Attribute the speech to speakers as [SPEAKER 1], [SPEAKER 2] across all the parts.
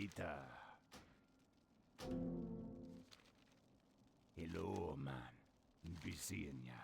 [SPEAKER 1] Peter. Hello, man. Be seeing ya.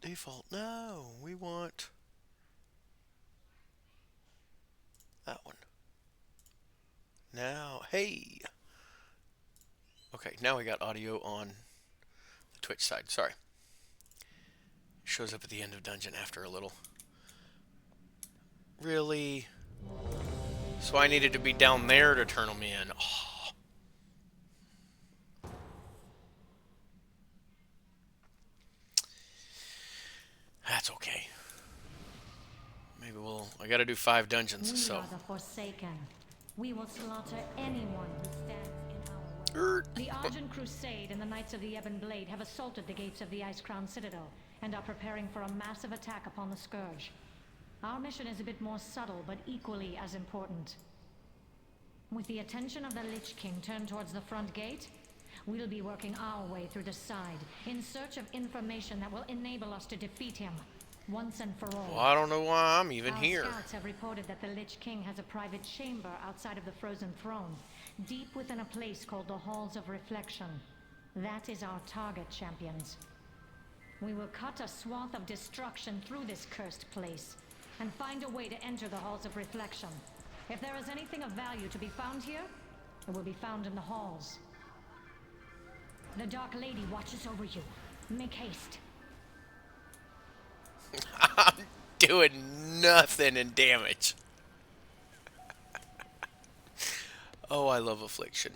[SPEAKER 2] Default. No, we want that one. Now, hey. Okay, now we got audio on the Twitch side. Sorry. Shows up at the end of dungeon after a little. Really? So I needed to be down there to turn them in. Oh. That's okay. Maybe I gotta do 5 dungeons, so.
[SPEAKER 3] We are the Forsaken. We will slaughter anyone who stands in our way. The Argent Crusade and the Knights of the Ebon Blade have assaulted the gates of the Ice Crown Citadel and are preparing for a massive attack upon the Scourge. Our mission is a bit more subtle, but equally as important. With the attention of the Lich King turned towards the front gate, we'll be working our way through the side in search of information that will enable us to defeat him once and for all.
[SPEAKER 2] Well, I don't know why I'm even here.
[SPEAKER 3] Our scouts have reported that the Lich King has a private chamber outside of the Frozen Throne, deep within a place called the Halls of Reflection. That is our target, champions. We will cut a swath of destruction through this cursed place and find a way to enter the Halls of Reflection. If there is anything of value to be found here, it will be found in the halls. The Dark Lady watches over you. Make haste.
[SPEAKER 2] I'm doing nothing in damage. Oh, I love Affliction.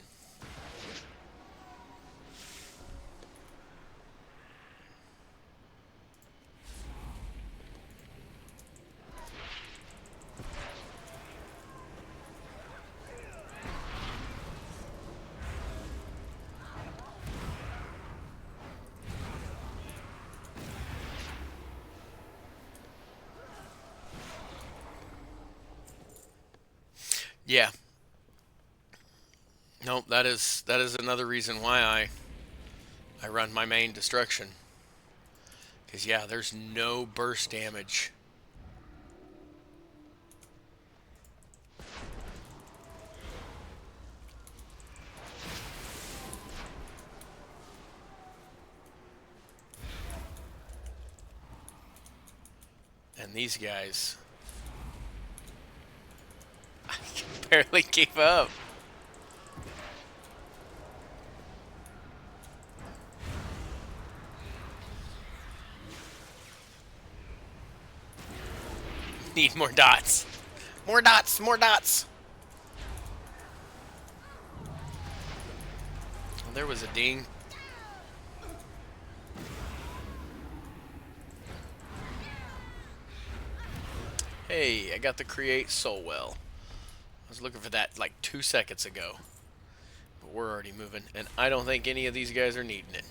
[SPEAKER 2] Yeah. Nope, that is another reason why I run my main destruction. Because yeah, there's no burst damage. And these guys, I can barely keep up. Need more dots. More dots, more dots. Well, there was a ding. Hey, I got the create soul well. I was looking for that like 2 seconds ago. But we're already moving, and I don't think any of these guys are needing it.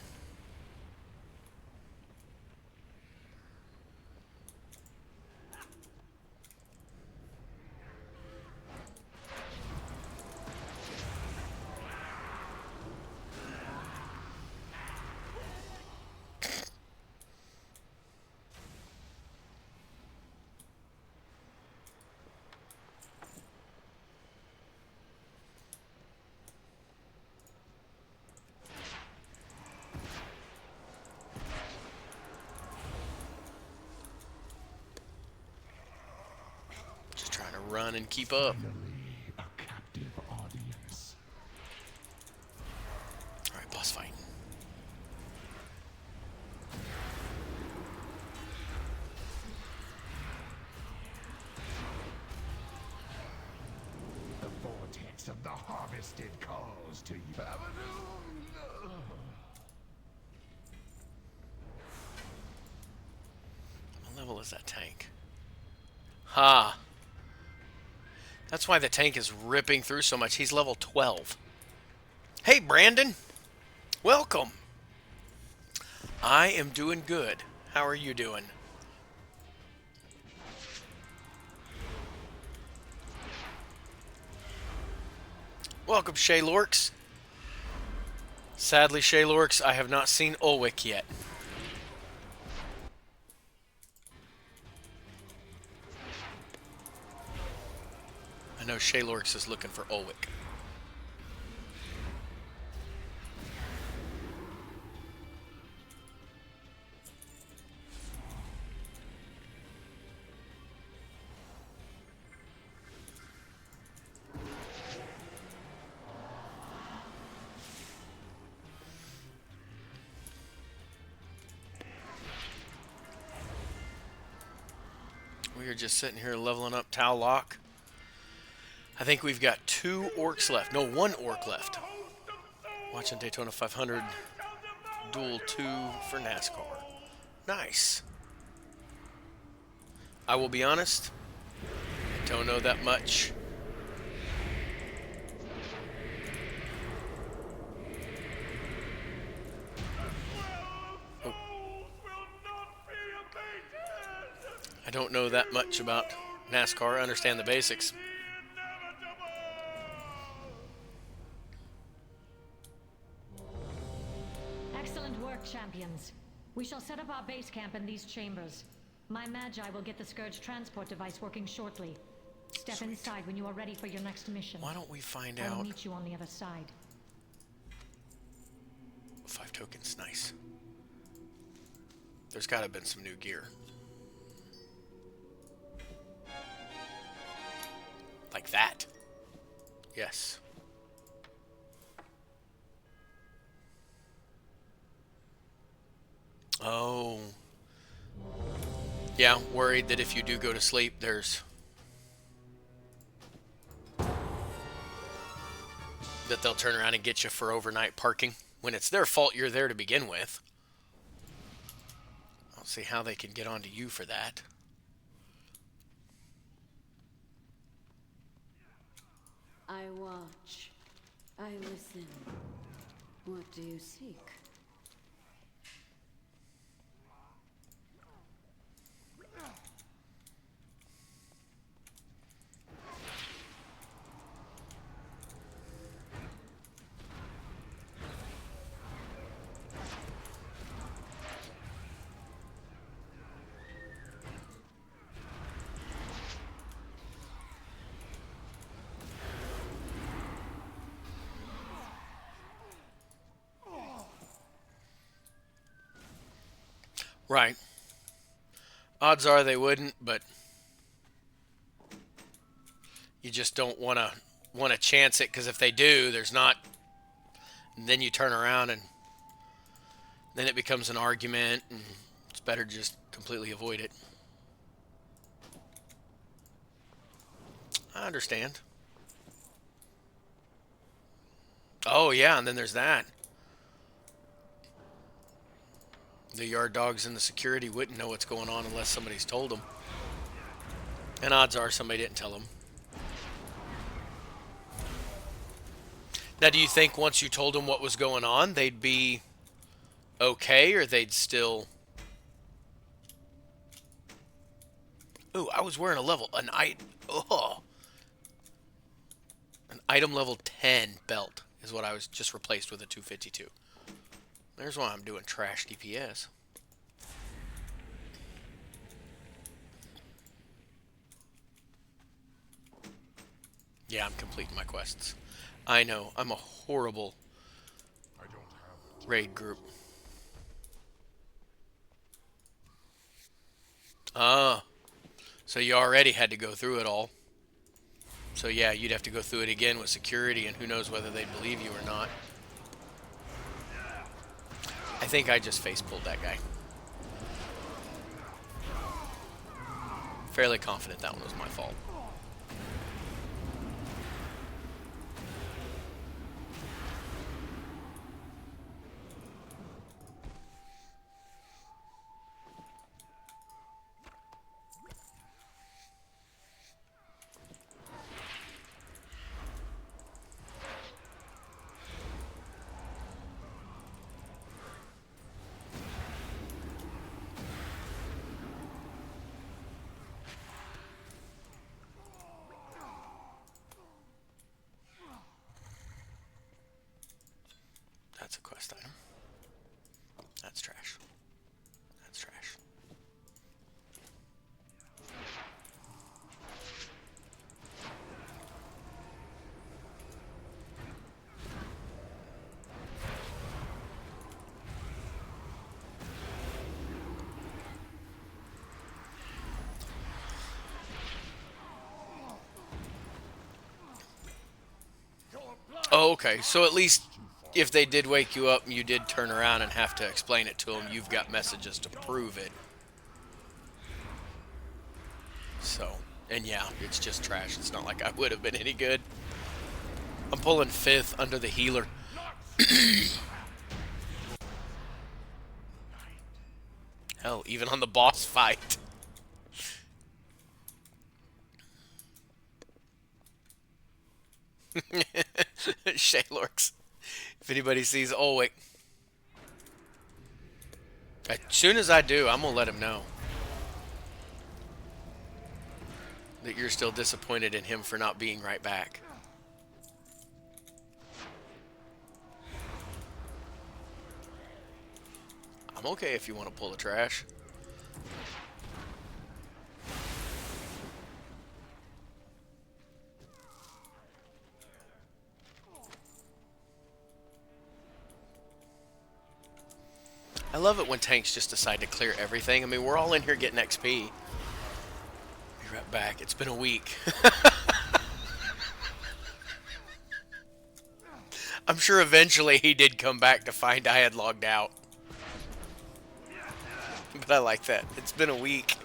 [SPEAKER 2] Just trying to run and keep up.
[SPEAKER 1] A captive audience.
[SPEAKER 2] Alright, boss fight.
[SPEAKER 1] The vortex of the harvested calls to you.
[SPEAKER 2] What level is that tank? Ha! That's why the tank is ripping through so much. He's level 12. Hey, Brandon! Welcome! I am doing good. How are you doing? Welcome, Shaylorks. Sadly, Shaylorks, I have not seen Ulwick yet. I know Shaylorks is looking for Ulwick. You're just sitting here leveling up Taulock. I think we've got 2 orcs left. No, 1 orc left. Watching Daytona 500 Duel 2 for NASCAR. Nice. I will be honest, I don't know that much. Oh. I don't know that much about NASCAR. I understand the basics.
[SPEAKER 3] Excellent work, champions. We shall set up our base camp in these chambers. My Magi will get the Scourge transport device working shortly. Step inside when you are ready for your next mission.
[SPEAKER 2] Why don't we find
[SPEAKER 3] I'll
[SPEAKER 2] out?
[SPEAKER 3] meet you on the other side.
[SPEAKER 2] 5 tokens, nice. There's got to have been some new gear. Like that. Yes. Oh. Yeah, worried that if you do go to sleep, that they'll turn around and get you for overnight parking when it's their fault you're there to begin with. I don't see how they can get onto you for that.
[SPEAKER 4] I watch. I listen. What do you seek?
[SPEAKER 2] Right. Odds are they wouldn't, but you just don't want to chance it, because if they do, there's not. And then you turn around and then it becomes an argument, and it's better to just completely avoid it. I understand. Oh yeah, and then there's that. The yard dogs and the security wouldn't know what's going on unless somebody's told them. And odds are somebody didn't tell them. Now, do you think once you told them what was going on, they'd be okay, or they'd still... Ooh, I was wearing an item level 10 belt is what I was just replaced with a 252. There's why I'm doing trash DPS. Yeah, I'm completing my quests. I know, I'm a horrible raid group. Ah, so you already had to go through it all. So yeah, you'd have to go through it again with security, and who knows whether they'd believe you or not. I think I just face-pulled that guy. Fairly confident that one was my fault. That's a quest item. That's trash. That's trash. Oh, okay. So at least if they did wake you up and you did turn around and have to explain it to them, you've got messages to prove it. So, and yeah, it's just trash. It's not like I would have been any good. I'm pulling 5th under the healer. Hell, even on the boss fight. Shaylorks. If anybody sees Olwick. As soon as I do, I'm going to let him know that you're still disappointed in him for not being right back. I'm okay if you want to pull the trash. I love it when tanks just decide to clear everything. I mean, we're all in here getting XP. Be right back. It's been a week. I'm sure eventually he did come back to find I had logged out. But I like that. It's been a week.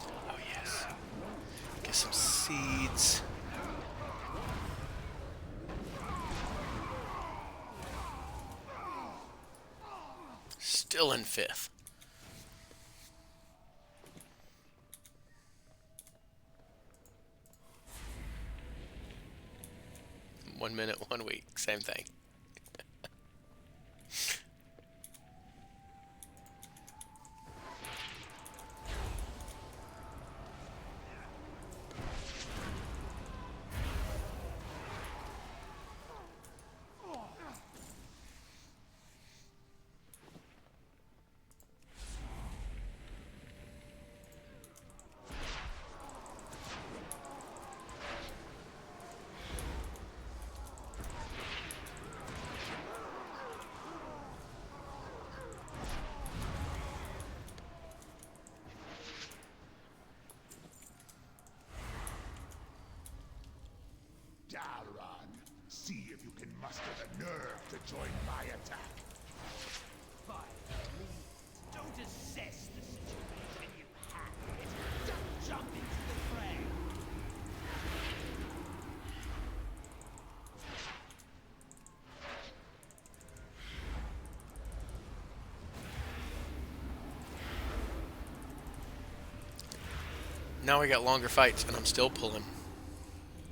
[SPEAKER 2] Oh, yes. Get some seeds. Still in 5th. One minute, 1 week. Same thing.
[SPEAKER 1] Tauren, see if you can muster the nerve to join my attack.
[SPEAKER 5] Don't assess the situation you have. Don't jump into the fray.
[SPEAKER 2] Now we got longer fights, and I'm still pulling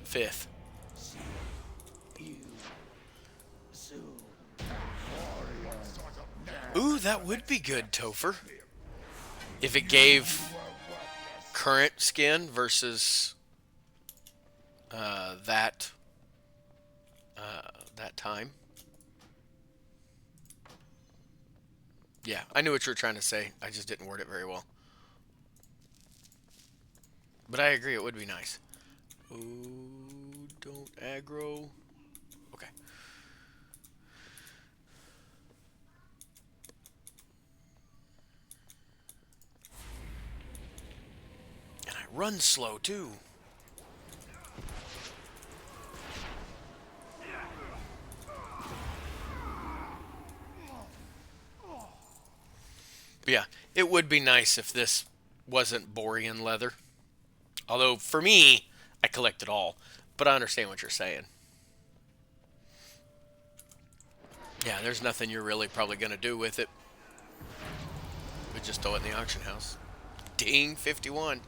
[SPEAKER 2] 5th. Ooh, that would be good, Topher. If it gave current skin versus that time. Yeah, I knew what you were trying to say. I just didn't word it very well. But I agree, it would be nice. Ooh, don't aggro. Okay. And I run slow, too. But yeah, it would be nice if this wasn't Borean leather. Although, for me, I collect it all. But I understand what you're saying. Yeah, there's nothing you're really probably going to do with it. But just throw it in the auction house. Ding, 51.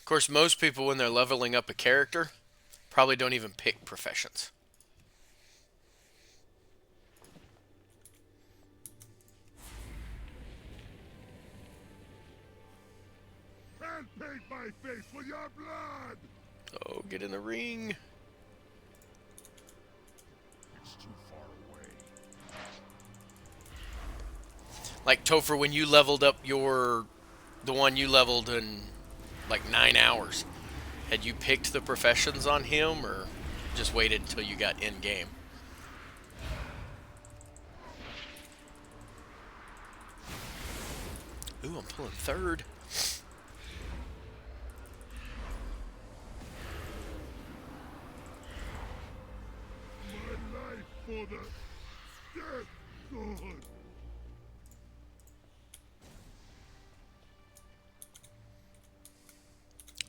[SPEAKER 2] Of course, most people, when they're leveling up a character, probably don't even pick professions.
[SPEAKER 1] And paint my face with your blood!
[SPEAKER 2] Oh, get in the ring.
[SPEAKER 1] It's too far away.
[SPEAKER 2] Like Topher, when you leveled up the one you leveled in like 9 hours, had you picked the professions on him or just waited until you got in game? Ooh, I'm pulling third.
[SPEAKER 1] My life for the death god!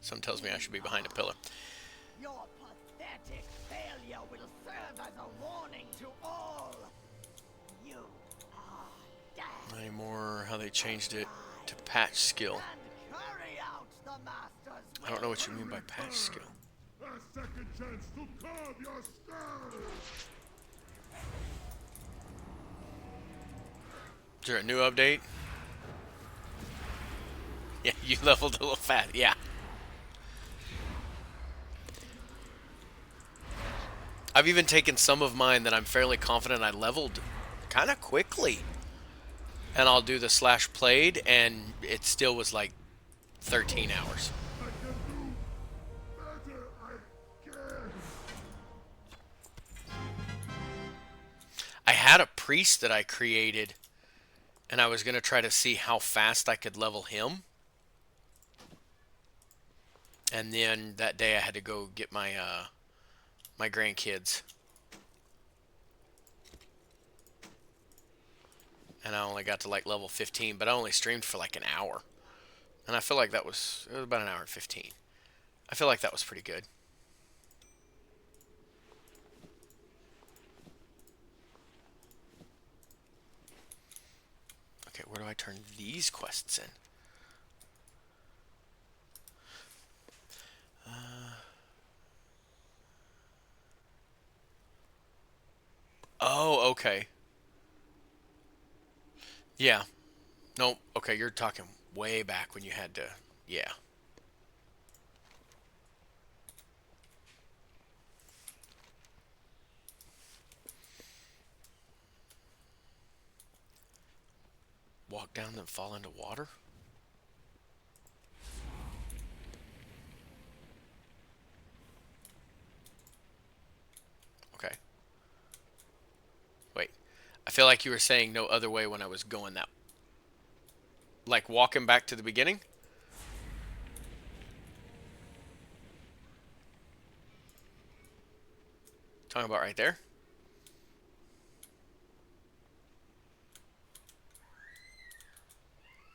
[SPEAKER 5] Some tells me I should be behind a pillar.
[SPEAKER 6] Your pathetic failure will serve as a warning to all. You are dead.
[SPEAKER 2] Anymore how they changed it to patch skill.
[SPEAKER 6] And carry out the master's
[SPEAKER 2] I don't know what you mean by patch skill.
[SPEAKER 1] A second chance to carve your skull!
[SPEAKER 2] Is there a new update? Yeah, you leveled a little fat. Yeah. I've even taken some of mine that I'm fairly confident I leveled kind of quickly. And I'll do the slash played, and it still was like 13 hours.
[SPEAKER 1] I can do better, I can!
[SPEAKER 2] I had a priest that I created, and I was going to try to see how fast I could level him. And then that day I had to go get my my grandkids. And I only got to like level 15, but I only streamed for like an hour. And I feel like it was about an hour and 15. I feel like that was pretty good. Okay, where do I turn these quests in? Oh, okay. Yeah. No, okay, you're talking way back when you had to... Yeah. Walk down then fall into water? Okay. Wait. I feel like you were saying no other way when I was going that... Like walking back to the beginning? Talking about right there?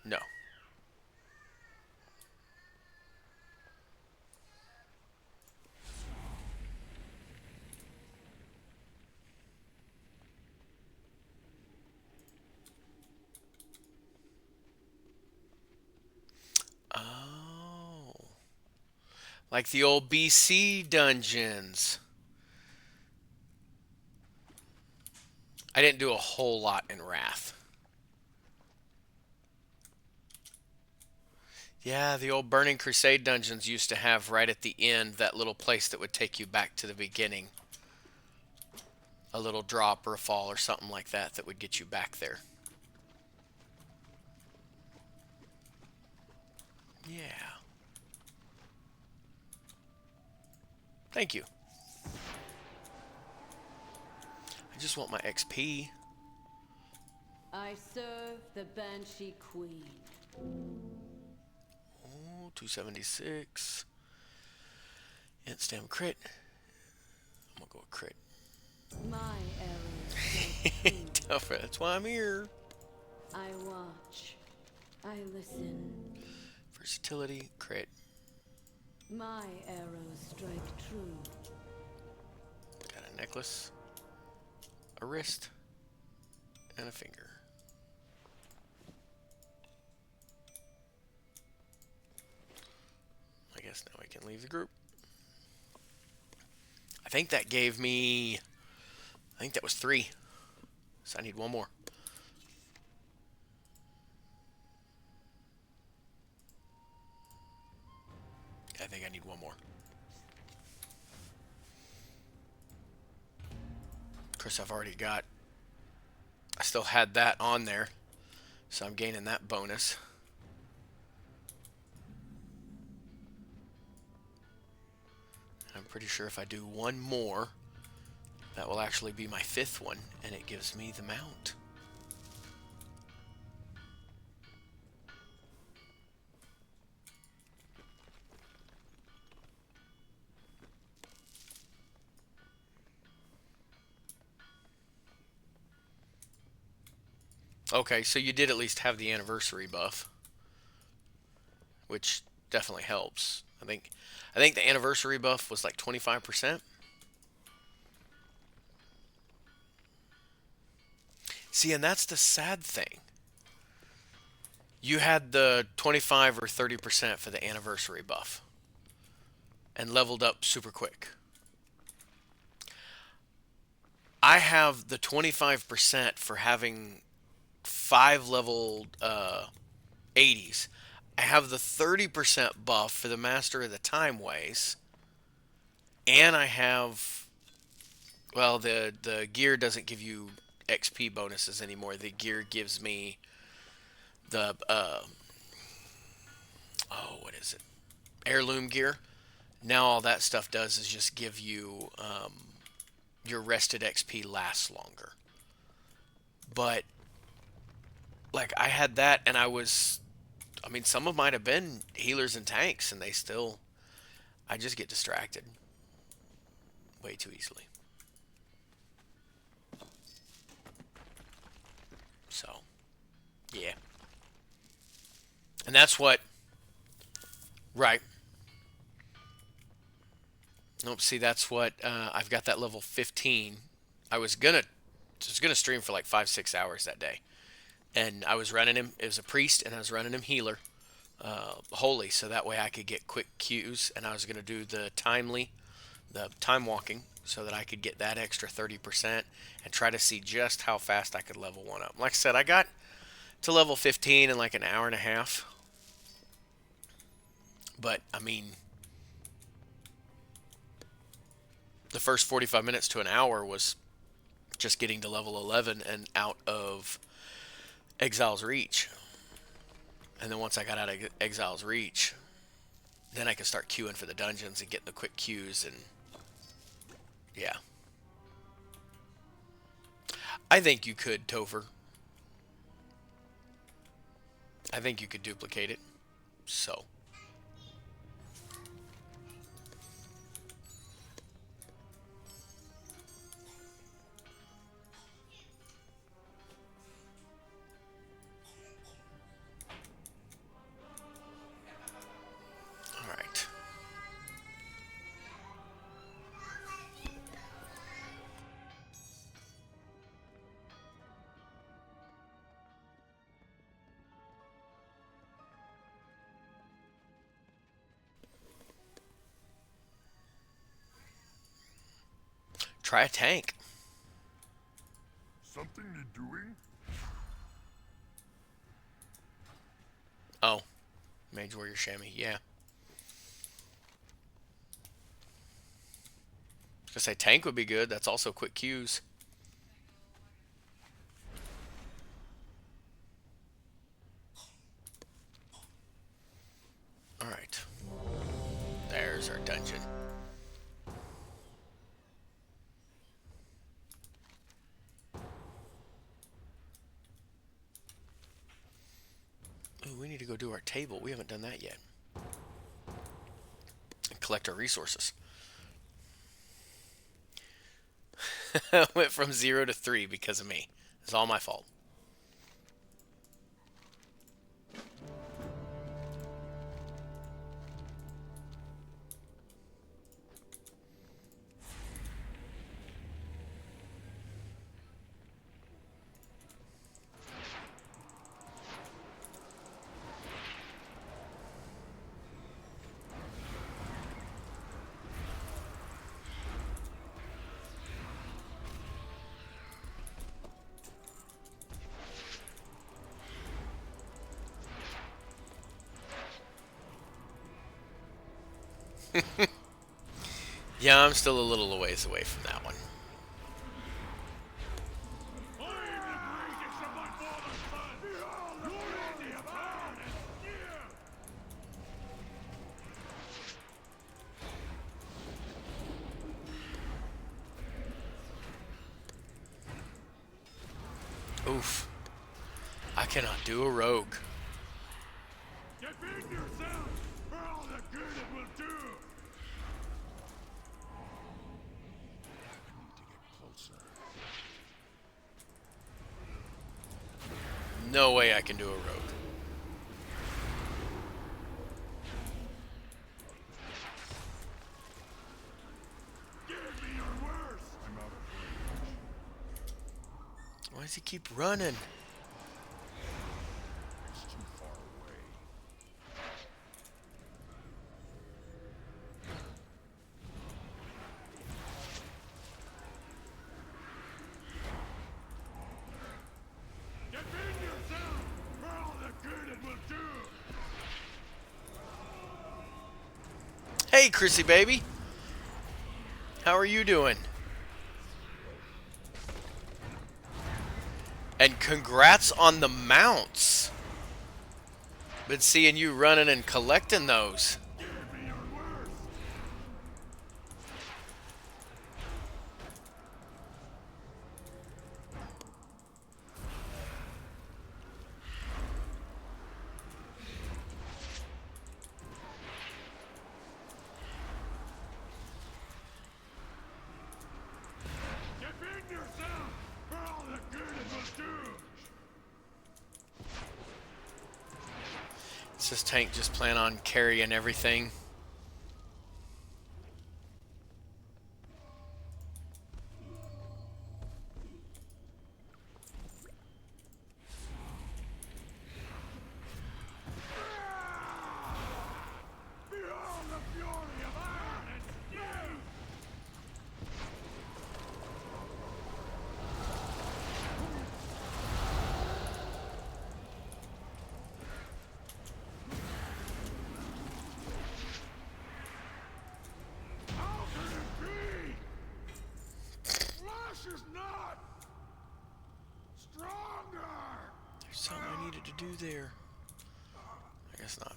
[SPEAKER 2] No. Oh. Like the old BC dungeons. I didn't do a whole lot in Wrath. Yeah, the old Burning Crusade dungeons used to have right at the end that little place that would take you back to the beginning. A little drop or a fall or something like that that would get you back there. Yeah. Thank you. I just want my XP.
[SPEAKER 4] I serve the Banshee Queen.
[SPEAKER 2] Oh, 276. Instant crit. I'm gonna go with crit.
[SPEAKER 4] My arrows strike true.
[SPEAKER 2] That's why I'm here.
[SPEAKER 4] I watch. I listen.
[SPEAKER 2] Versatility, crit.
[SPEAKER 4] My arrows strike true.
[SPEAKER 2] Got a necklace, a wrist, and a finger. I guess can leave the group. I think that gave me... I think that was 3. So I need one more. I think I need one more. Of course, I've already got... I still had that on there. So I'm gaining that bonus. I'm pretty sure if I do one more, that will actually be my 5th one, and it gives me the mount. Okay, so you did at least have the anniversary buff, which definitely helps. I think the anniversary buff was like 25%. See, and that's the sad thing. You had the 25 or 30% for the anniversary buff and leveled up super quick. I have the 25% for having 5 level 80s. I have the 30% buff for the Master of the Time Ways. And I have... Well, the gear doesn't give you XP bonuses anymore. The gear gives me the... what is it? Heirloom gear. Now all that stuff does is just give you... your rested XP lasts longer. But... Like, I had that, and I was... I mean, some of mine have been healers and tanks, and they still... I just get distracted. Way too easily. So, yeah. And that's what... Right. Nope, see, that's what... I've got that level 15. I was gonna stream for like 5-6 hours that day. And I was running him, it was a priest, and I was running him healer, holy, so that way I could get quick Qs, and I was going to do the time walking, so that I could get that extra 30%, and try to see just how fast I could level one up. Like I said, I got to level 15 in like an hour and a half, but, I mean, the first 45 minutes to an hour was just getting to level 11 and out of Exile's Reach. And then once I got out of Exile's Reach, then I could start queuing for the dungeons and getting the quick queues, and yeah. I think you could, Topher. I think you could duplicate it. So. Try a tank.
[SPEAKER 1] Something you're doing?
[SPEAKER 2] Oh. Mage Warrior Chamois, yeah. I was gonna say tank would be good. That's also quick queues. Alright. There's our dungeon. Ooh, we need to go do our table. We haven't done that yet. And collect our resources. Went from 0 to 3 because of me. It's all my fault. Yeah, I'm still a little ways away from that one. Oof. I cannot do a rogue.
[SPEAKER 1] Defend yourself for all the good it will do. I need to get closer.
[SPEAKER 2] No way I can do a rogue.
[SPEAKER 1] Give me your worst. I'm out of range.
[SPEAKER 2] Why does he keep running?
[SPEAKER 1] It's too far away. Defend yourself for all the good it will do.
[SPEAKER 2] Hey, Chrissy baby. How are you doing? And congrats on the mounts. Been seeing you running and collecting those.
[SPEAKER 1] Give me your worst. Defend yourself for all the good it will do.
[SPEAKER 2] Does this tank just plan on carrying everything?
[SPEAKER 1] Behold the fury of iron and steel! How can it be? Flash is not stronger!
[SPEAKER 2] There's something I needed to do there. I guess not.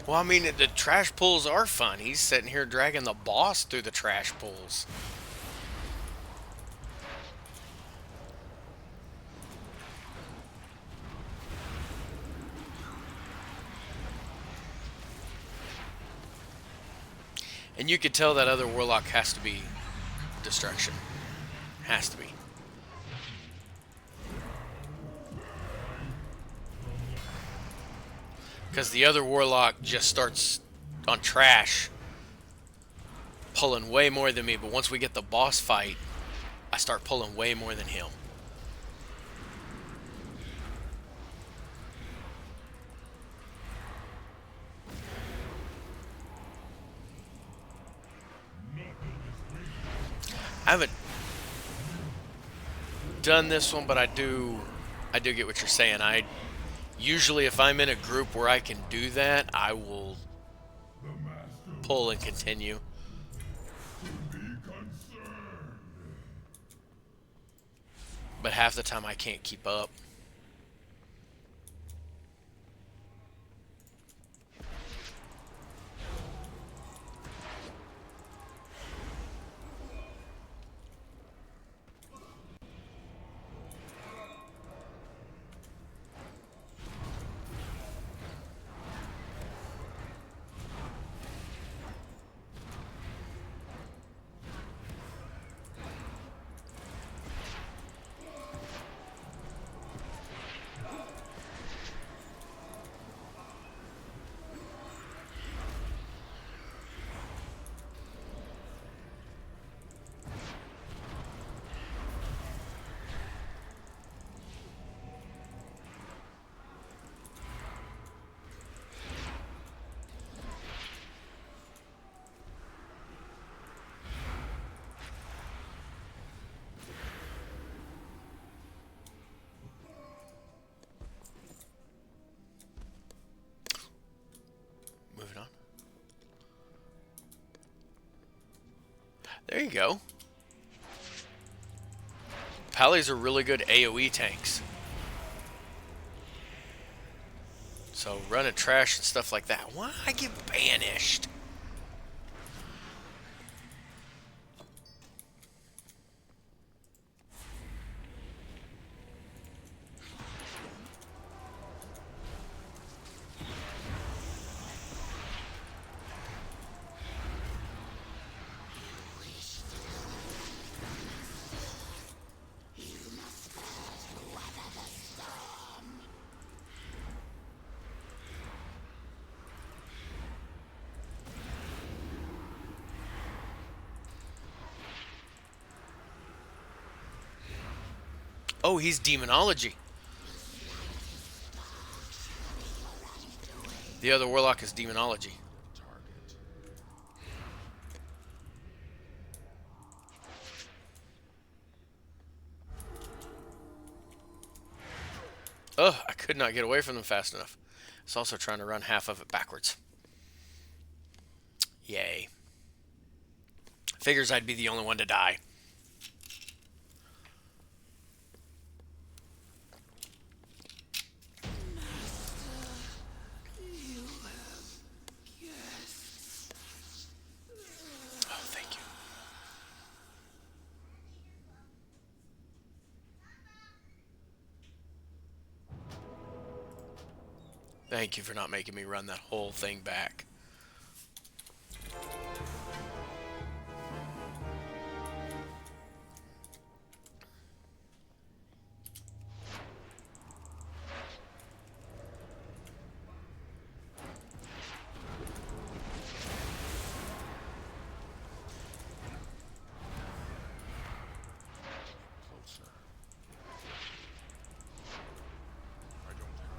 [SPEAKER 2] Well, I mean, the trash pulls are fun. He's sitting here dragging the boss through the trash pulls. And you could tell that other warlock has to be destruction. Has to be. Because the other warlock just starts on trash, pulling way more than me. But once we get the boss fight, I start pulling way more than him. I haven't done this one, but I do get what you're saying. I usually, if I'm in a group where I can do that, I will pull and continue. But half the time I can't keep up. There you go. Pallies are really good AoE tanks. So running trash and stuff like that. Why I get banished? Oh, he's demonology. The other warlock is demonology. Ugh, I could not get away from them fast enough. It's also trying to run half of it backwards. Yay. Figures I'd be the only one to die. Oh, thank you. Thank you for not making me run that whole thing back.
[SPEAKER 1] Closer. I don't have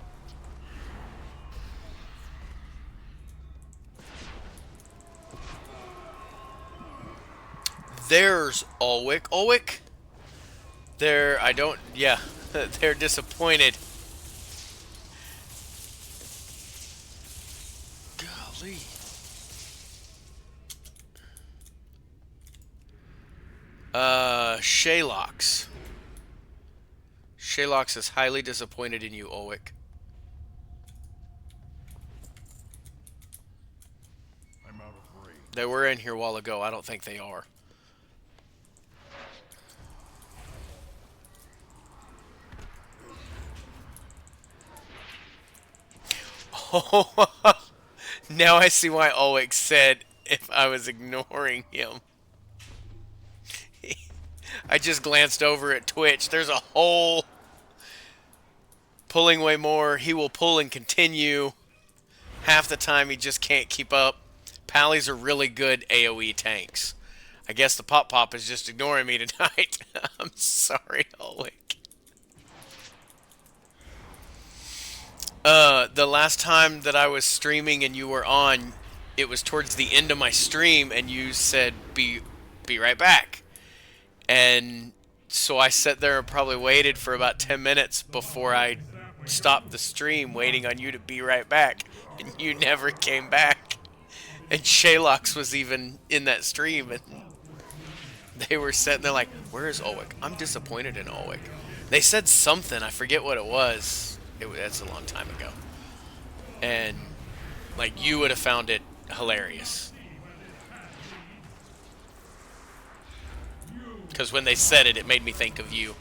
[SPEAKER 2] There's Ulwick. Ulwick? I don't, yeah, they're disappointed. Golly. Shaylox. Shaylox is highly disappointed in you, Ulwick.
[SPEAKER 1] I'm out of range.
[SPEAKER 2] They were in here a while ago. I don't think they are. Oh, now I see why Ulwick said if I was ignoring him. I just glanced over at Twitch. There's a whole pulling way more. He will pull and continue. Half the time he just can't keep up. Pallies are really good AoE tanks. I guess the PopPop is just ignoring me tonight. I'm sorry, Ulwick. The last time that I was streaming and you were on, it was towards the end of my stream, and you said, be right back. And so I sat there and probably waited for about 10 minutes before I stopped the stream, waiting on you to be right back. And you never came back. And Shaylox was even in that stream, and they were sitting there like, where is Ulwick? I'm disappointed in Ulwick. They said something, I forget what it was. That's a long time ago. And, like, you would have found it hilarious. Because when they said it, it made me think of you.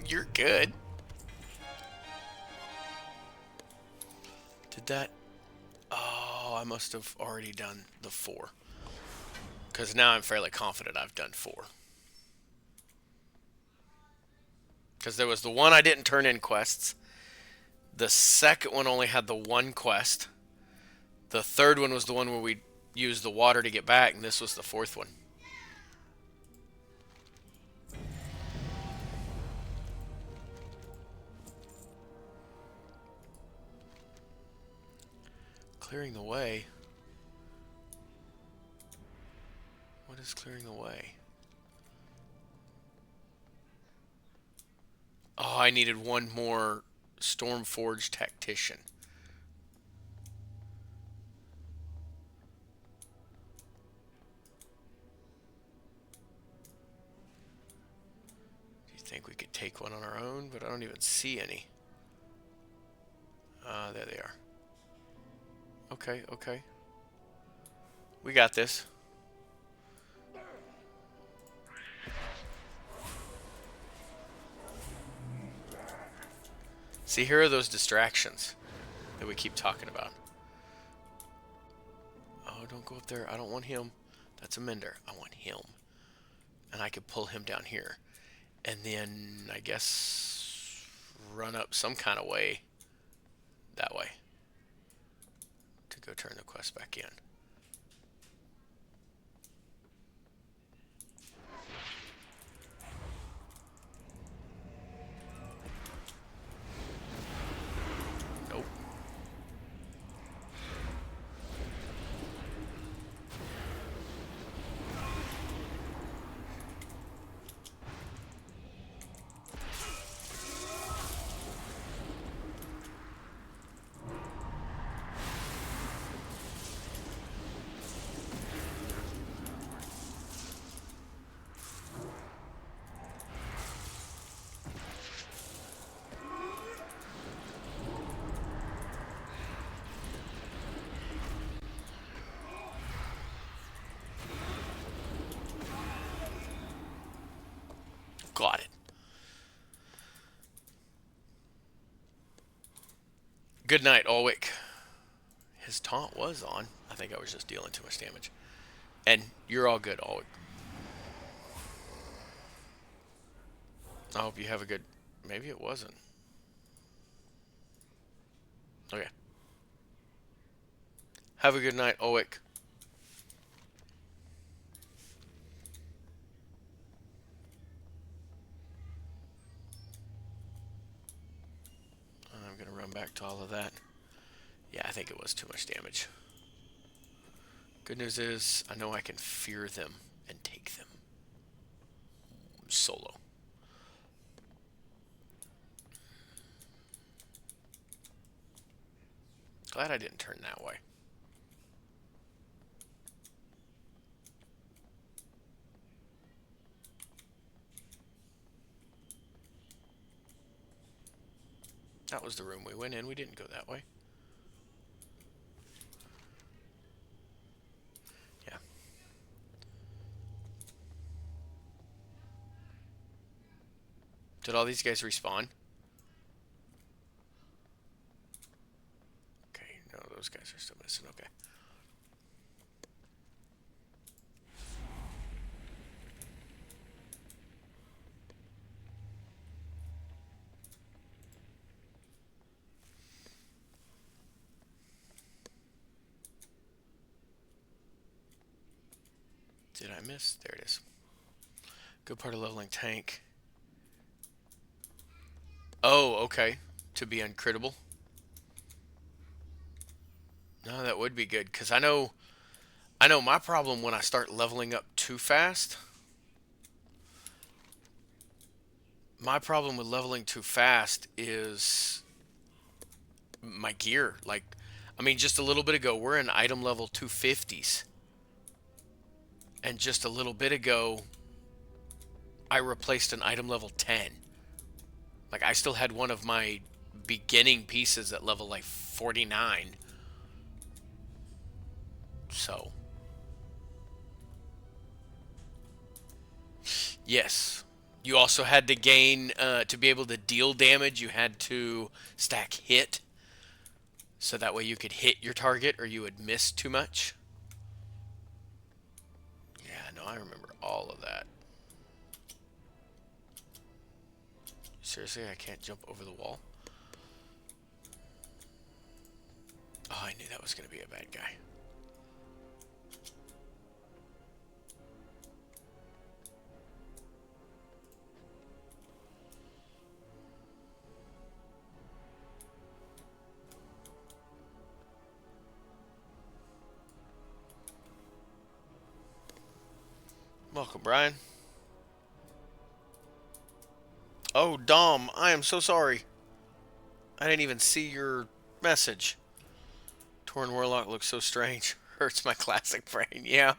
[SPEAKER 2] You're good. Did that... Oh, I must have already done the 4. Because now I'm fairly confident I've done 4. Because there was the one I didn't turn in quests. The second one only had the 1 quest. The third one was the one where we used the water to get back, and this was the 4th one. Clearing the way. What is clearing the way? Oh, I needed one more Stormforge Tactician. Do you think we could take one on our own? But I don't even see any. There they are. Okay, okay. We got this. See, here are those distractions that we keep talking about. Oh, don't go up there. I don't want him. That's a Mender. I want him. And I could pull him down here. And then, I guess, run up some kind of way that way to go turn the quest back in. Nope. Got it. Good night, Ulwick. His taunt was on. I think I was just dealing too much damage. And you're all good, Ulwick. I hope you have a good... Maybe it wasn't. Okay. Have a good night, Ulwick. I'm going to run back to all of that. Yeah, I think it was too much damage. Good news is, I know I can fear them and take them. Solo. Glad I didn't turn that way. That was the room we went in. We didn't go that way. Yeah. Did all these guys respawn? Okay, no, those guys are still missing. Okay. Did I miss? There it is. Good part of leveling tank. Oh, okay. To be uncrittable. No, that would be good, because I know my problem when I start leveling up too fast. My problem with leveling too fast is my gear. Like, I mean, just a little bit ago, we're in item level 250s. And just a little bit ago, I replaced an item level 10. Like, I still had one of my beginning pieces at level, like, 49. So. Yes. You also had to gain, to be able to deal damage, you had to stack hit. So that way you could hit your target or you would miss too much. Yeah, no, I remember all of that. Seriously, I can't jump over the wall? Oh, I knew that was going to be a bad guy. Welcome, Brian. Oh, Dom, I am so sorry. I didn't even see your message. Tauren Warlock looks so strange. Hurts my classic brain. Yeah.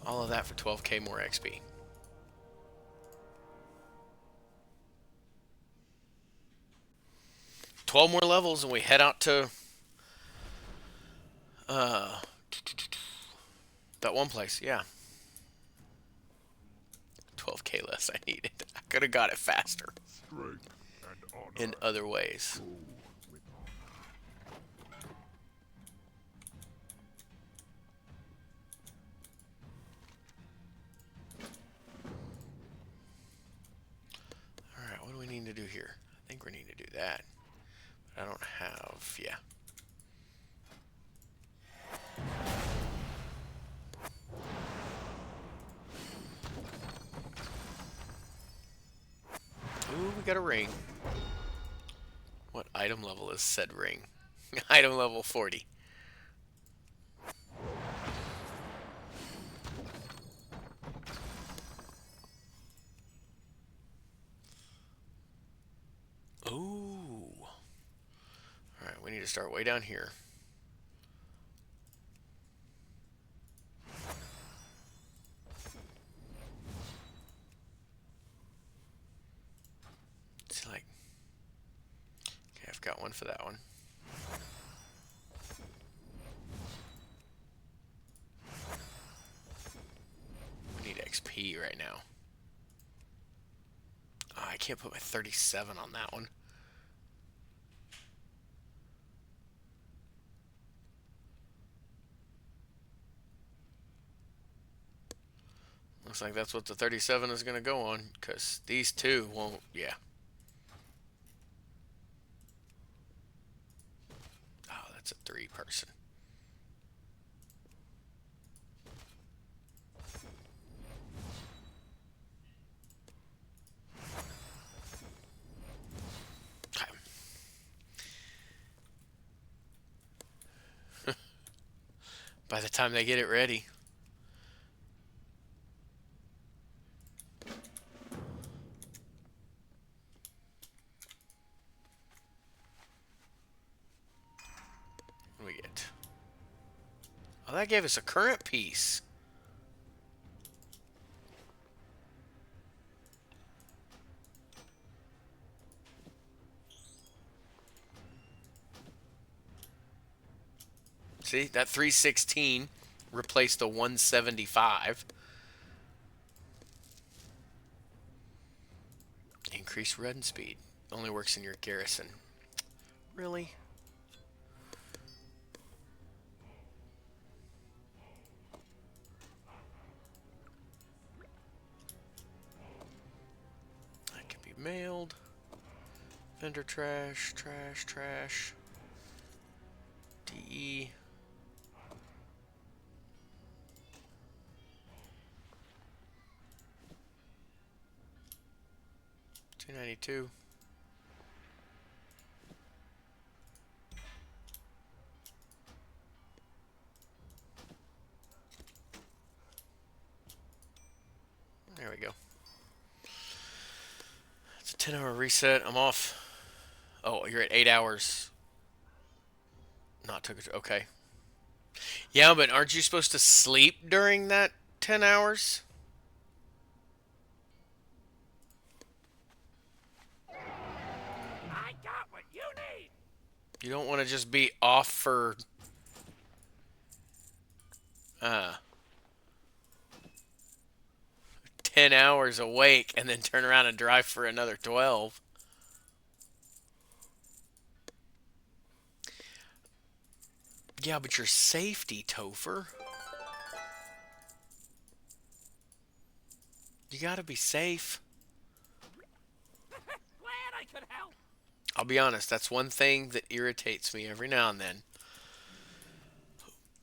[SPEAKER 2] All of that for 12k more XP. $12 more levels and we head out to that one place. Yeah. 12k less I needed. I could have got it faster
[SPEAKER 1] Strength and honor.
[SPEAKER 2] in other ways.
[SPEAKER 1] Go with
[SPEAKER 2] Alright, what do we need to do here? I think we need to do that. But I don't have... yeah. Ooh, we got a ring. What item level is said ring? Item level 40. Ooh. Alright, we need to start way down here. It's like... okay, I've got one for that one. We need XP right now. Oh, I can't put my 37 on that one. Looks like that's what the 37 is going to go on, because these two won't, yeah. Oh, that's a 3-person. Okay. By the time they get it ready. What do we get? Oh, that gave us a current piece. See, that 316 replaced the 175. Increase run speed. Only works in your garrison. Really? That can be mailed. Vendor trash, trash, trash. DE. $292. There we go. It's a 10-hour reset. I'm off. Oh, you're at 8 hours. Not took it. Okay. Yeah, but aren't you supposed to sleep during that 10 hours?
[SPEAKER 5] I got what you need.
[SPEAKER 2] You don't want to just be off for 10 hours awake and then turn around and drive for another 12. Yeah, but your safety, Topher. You gotta be safe.
[SPEAKER 5] Glad I could help.
[SPEAKER 2] I'll be honest, that's one thing that irritates me every now and then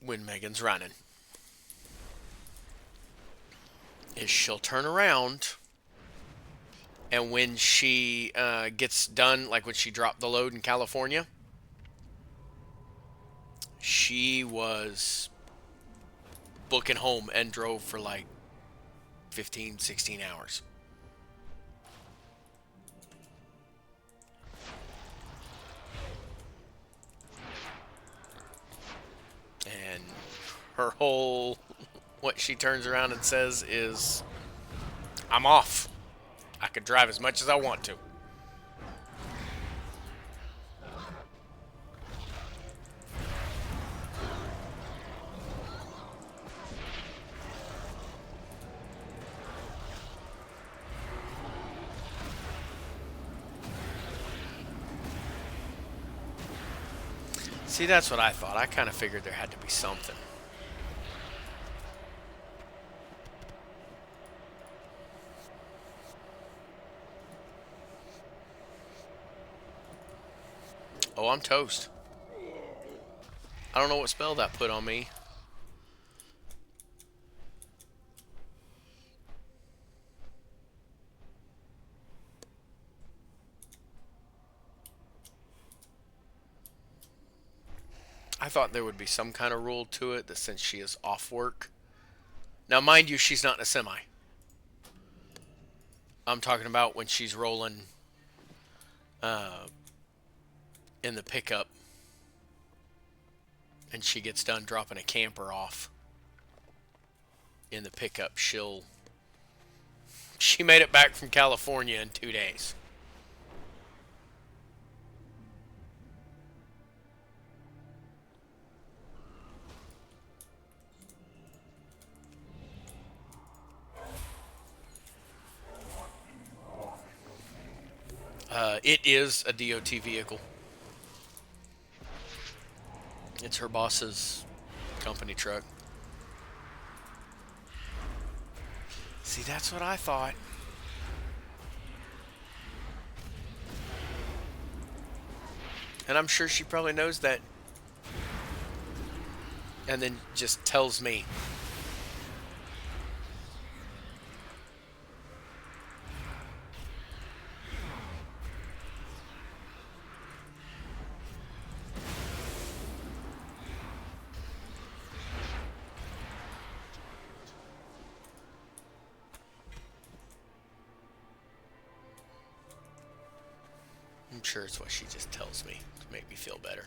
[SPEAKER 2] when Megan's running. Is she'll turn around, and when she gets done, like when she dropped the load in California, she was booking home and drove for like 15, 16 hours. her whole, what she turns around and says is, I'm off. I could drive as much as I want to. See, that's what I thought. I kind of figured there had to be something. Oh, I'm toast. I don't know what spell that put on me. I thought there would be some kind of rule to it that since she is off work. Now, mind you, she's not in a semi. I'm talking about when she's rolling in the pickup and she gets done dropping a camper off in the pickup. She made it back from California in 2 days. It is a DOT vehicle. It's her boss's company truck. See, that's what I thought. And I'm sure she probably knows that. And then just tells me. I'm sure it's what she just tells me to make me feel better.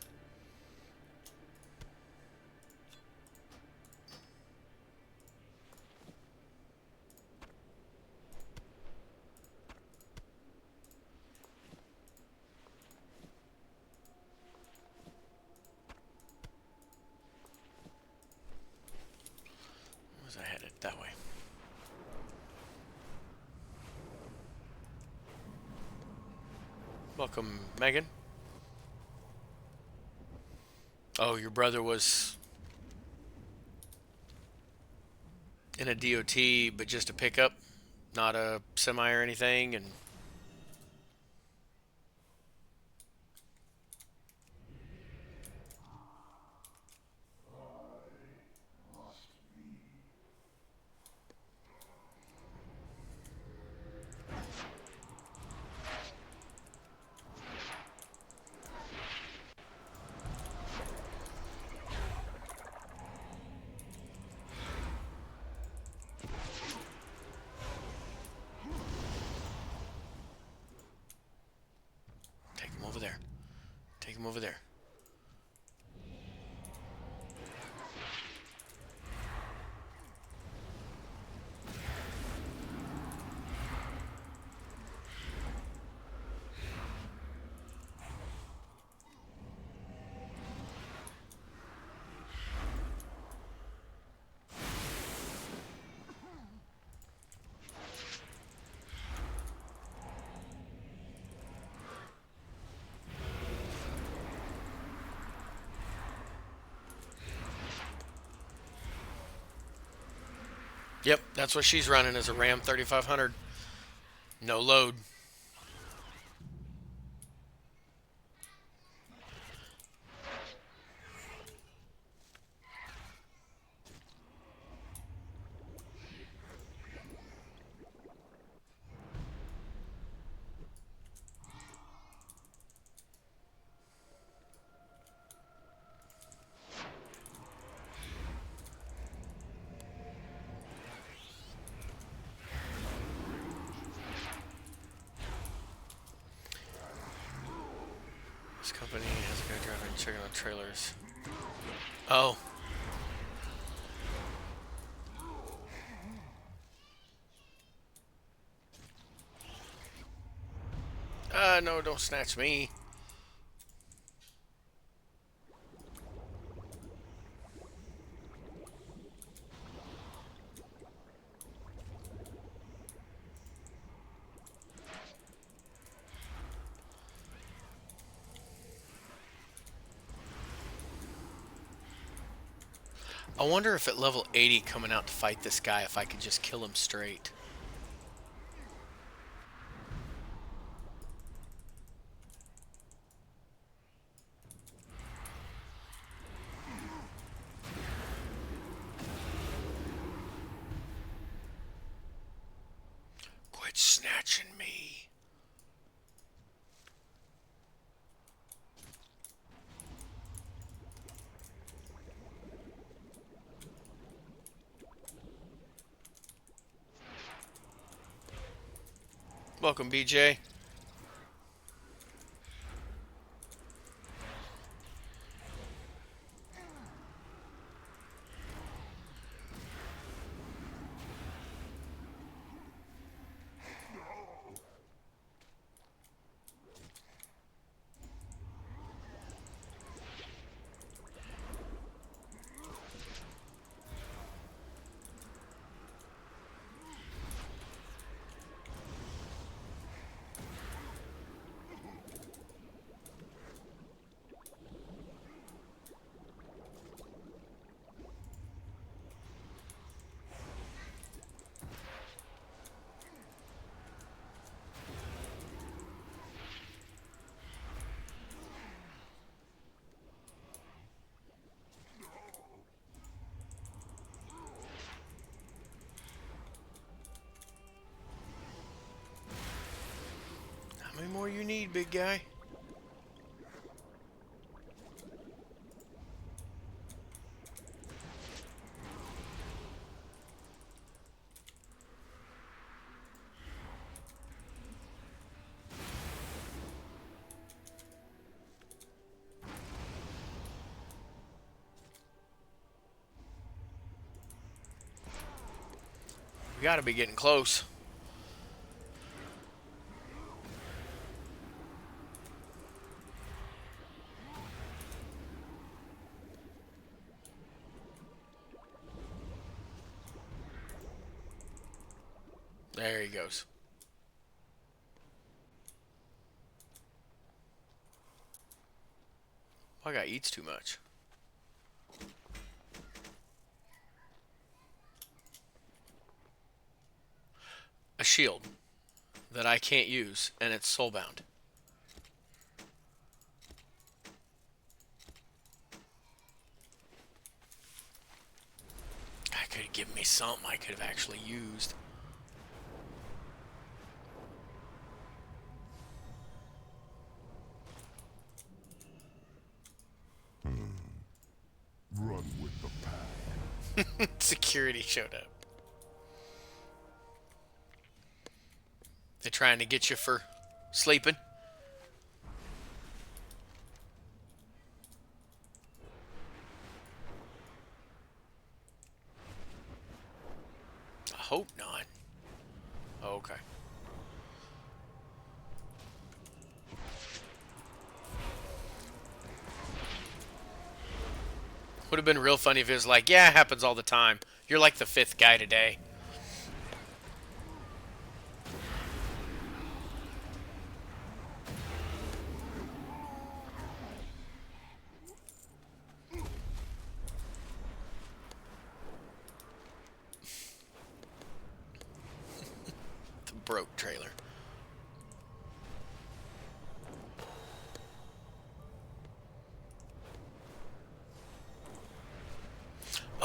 [SPEAKER 2] Where was I headed? That way. Welcome, Megan. Oh, your brother was in a DOT, but just a pickup, not a semi or anything, and take him over there. Take him over there. Yep, that's what she's running as a Ram 3500. No load. This company has a guy driving, checking out trailers. Oh. No, don't snatch me. I wonder if at level 80 coming out to fight this guy, if I could just kill him straight. Quit snatching me. Welcome, BJ. How many more you need, big guy? We gotta be getting close. There he goes. My guy eats too much. A shield that I can't use, and it's soulbound. I could have given me something I could have actually used.
[SPEAKER 1] Run with the pack.
[SPEAKER 2] Security showed up. They're trying to get you for sleeping. I hope not. Okay. Would have been real funny if it was like, yeah, it happens all the time. You're like the 5th guy today. The broke trailer.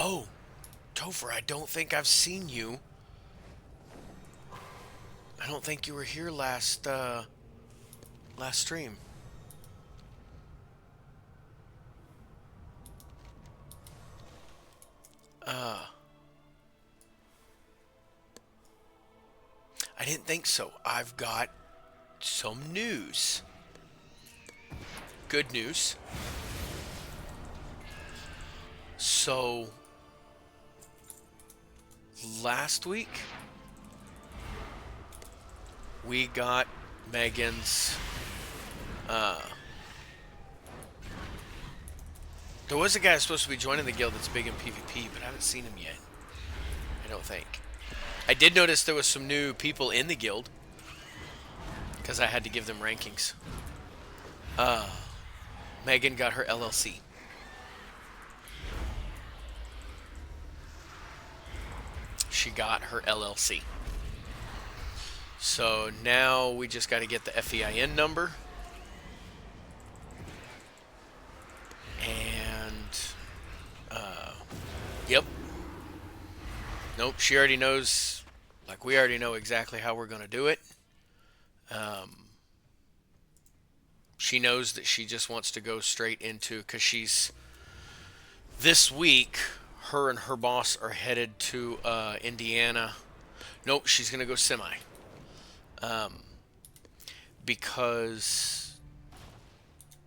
[SPEAKER 2] Oh, Topher, I don't think I've seen you. I don't think you were here last stream. I didn't think so. I've got some news. Good news. So, last week, we got Megan's. There was a guy who's supposed to be joining the guild that's big in PvP, but I haven't seen him yet. I don't think. I did notice there was some new people in the guild, because I had to give them rankings. Megan got her LLC. She got her LLC. So now we just got to get the FEIN number. And, yep. Nope, she already knows, like we already know exactly how we're going to do it. She knows that she just wants to go straight into, because she's, this week, her and her boss are headed to Indiana. Nope, she's going to go semi. Because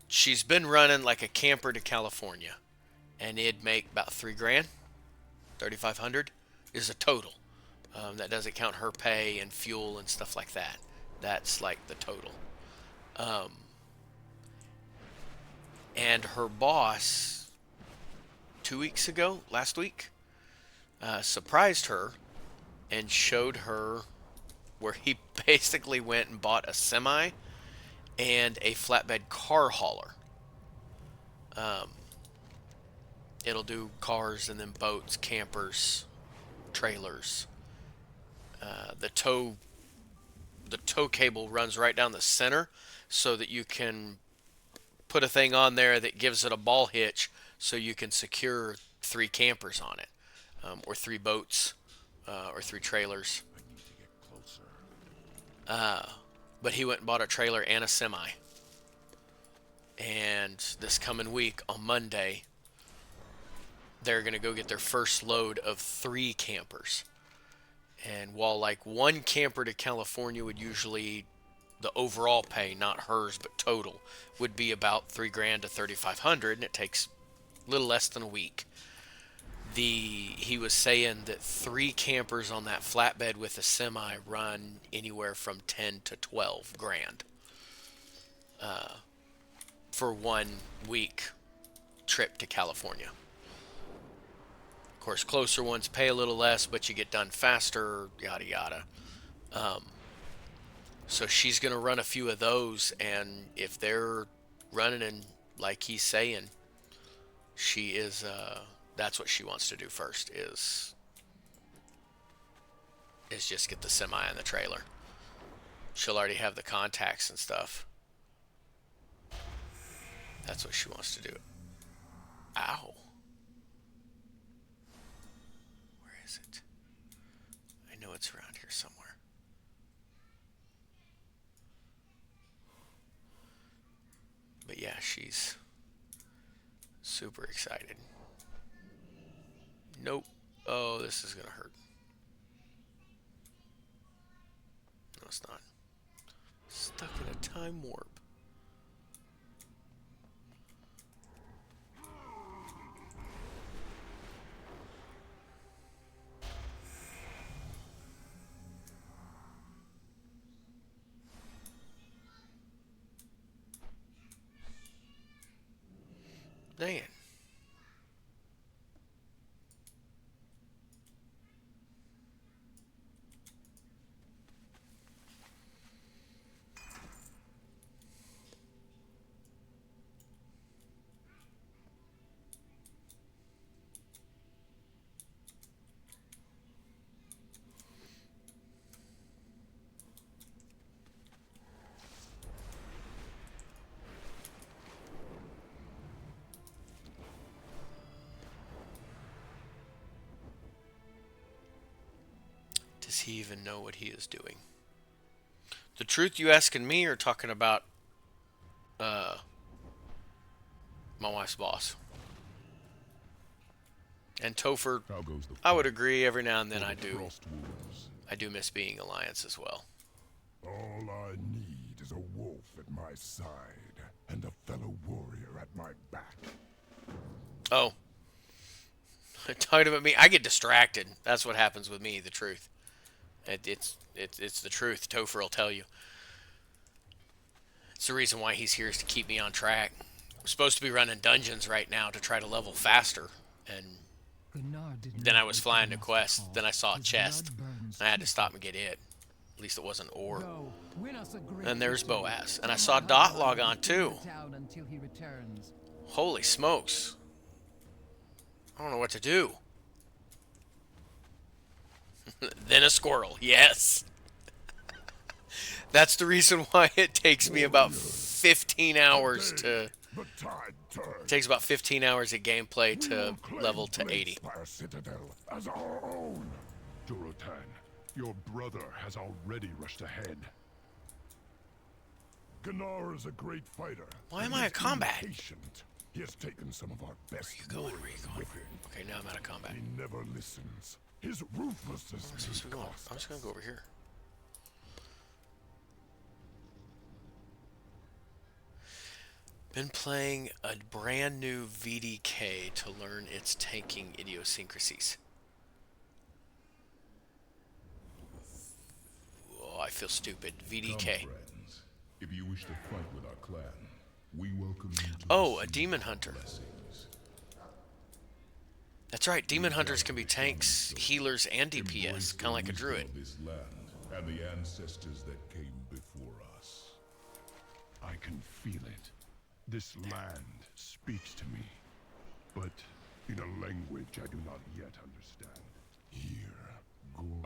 [SPEAKER 2] she's been running like a camper to California, and it'd make about $3,000, $3,500 is a total. That doesn't count her pay and fuel and stuff like that. That's like the total. And her boss, 2 weeks ago, last week, surprised her and showed her where he basically went and bought a semi and a flatbed car hauler. It'll do cars and then boats, campers, trailers. The tow cable runs right down the center so that you can put a thing on there that gives it a ball hitch so you can secure 3 campers on it, or 3 boats, or 3 trailers.
[SPEAKER 1] I need to get closer.
[SPEAKER 2] But he went and bought a trailer and a semi. And this coming week, on Monday, they're going to go get their first load of 3 campers. And while like 1 camper to California would usually, the overall pay, not hers, but total, would be about $3,000 to $3,500, and it takes a little less than a week. He was saying that 3 campers on that flatbed with a semi run anywhere from 10 to 12 grand for 1 week trip to California. Of course, closer ones pay a little less, but you get done faster, yada yada. So she's going to run a few of those, and if they're running and like he's saying, she is, that's what she wants to do first, is just get the semi and the trailer. She'll already have the contacts and stuff. That's what she wants to do. Ow. Where is it? I know it's around here somewhere. But yeah, she's super excited. Nope. Oh, this is gonna hurt. No, it's not. Stuck in a time warp. Dang it. Does he even know what he is doing? The truth you asking me, or talking about my wife's boss? And Topher,
[SPEAKER 1] How goes the
[SPEAKER 2] I would
[SPEAKER 1] fight
[SPEAKER 2] agree, every now and then
[SPEAKER 1] for
[SPEAKER 2] I
[SPEAKER 1] the
[SPEAKER 2] do.
[SPEAKER 1] Frost Wolves?
[SPEAKER 2] I do miss being Alliance as well.
[SPEAKER 1] All I need is a wolf at my side and a fellow warrior at my back.
[SPEAKER 2] Oh. Talking about me, I get distracted. That's what happens with me, the truth. It's the truth. Topher will tell you. the reason why he's here, is to keep me on track. I'm supposed to be running dungeons right now to try to level faster, and then I was flying to quest. Then I saw a chest. I had to stop and get it. At least it wasn't ore. And there's Boaz. And I saw Dot log on too. Holy smokes. I don't know what to do. Then a squirrel. Yes. That's the reason why it takes me about 15 hours to...
[SPEAKER 1] The tide turns.
[SPEAKER 2] It takes about 15 hours of gameplay
[SPEAKER 1] We
[SPEAKER 2] to
[SPEAKER 1] will claim
[SPEAKER 2] level to 80.
[SPEAKER 1] Greatspire Citadel as our own.
[SPEAKER 7] Dorotan, your brother has already rushed ahead.
[SPEAKER 1] Gnar is a great fighter.
[SPEAKER 2] Why am
[SPEAKER 1] but
[SPEAKER 2] I
[SPEAKER 1] he's
[SPEAKER 2] at combat?
[SPEAKER 1] impatient. He has taken some of our best
[SPEAKER 2] Where
[SPEAKER 1] warriors
[SPEAKER 2] you going?
[SPEAKER 1] with him.
[SPEAKER 2] Okay, now I'm out of combat.
[SPEAKER 1] He never listens. His ruthlessness
[SPEAKER 2] Where's this going?
[SPEAKER 1] costs
[SPEAKER 2] I'm just gonna
[SPEAKER 1] us.
[SPEAKER 2] go over here. Been playing a brand new VDK to learn its tanking idiosyncrasies. Oh, I feel stupid. VDK.
[SPEAKER 7] Come, friends. If you wish to fight with our clan, we welcome you to
[SPEAKER 2] Oh, a
[SPEAKER 7] receive
[SPEAKER 2] demon
[SPEAKER 7] our
[SPEAKER 2] hunter.
[SPEAKER 7] blessings.
[SPEAKER 2] That's right, demon hunters can be tanks, healers, and DPS,
[SPEAKER 7] Embrace
[SPEAKER 2] kind of like a
[SPEAKER 7] the
[SPEAKER 2] druid.
[SPEAKER 7] wisdom of this land and the ancestors that came before us.
[SPEAKER 1] I can feel it. This land speaks to me, but in a language I do not yet understand. Here,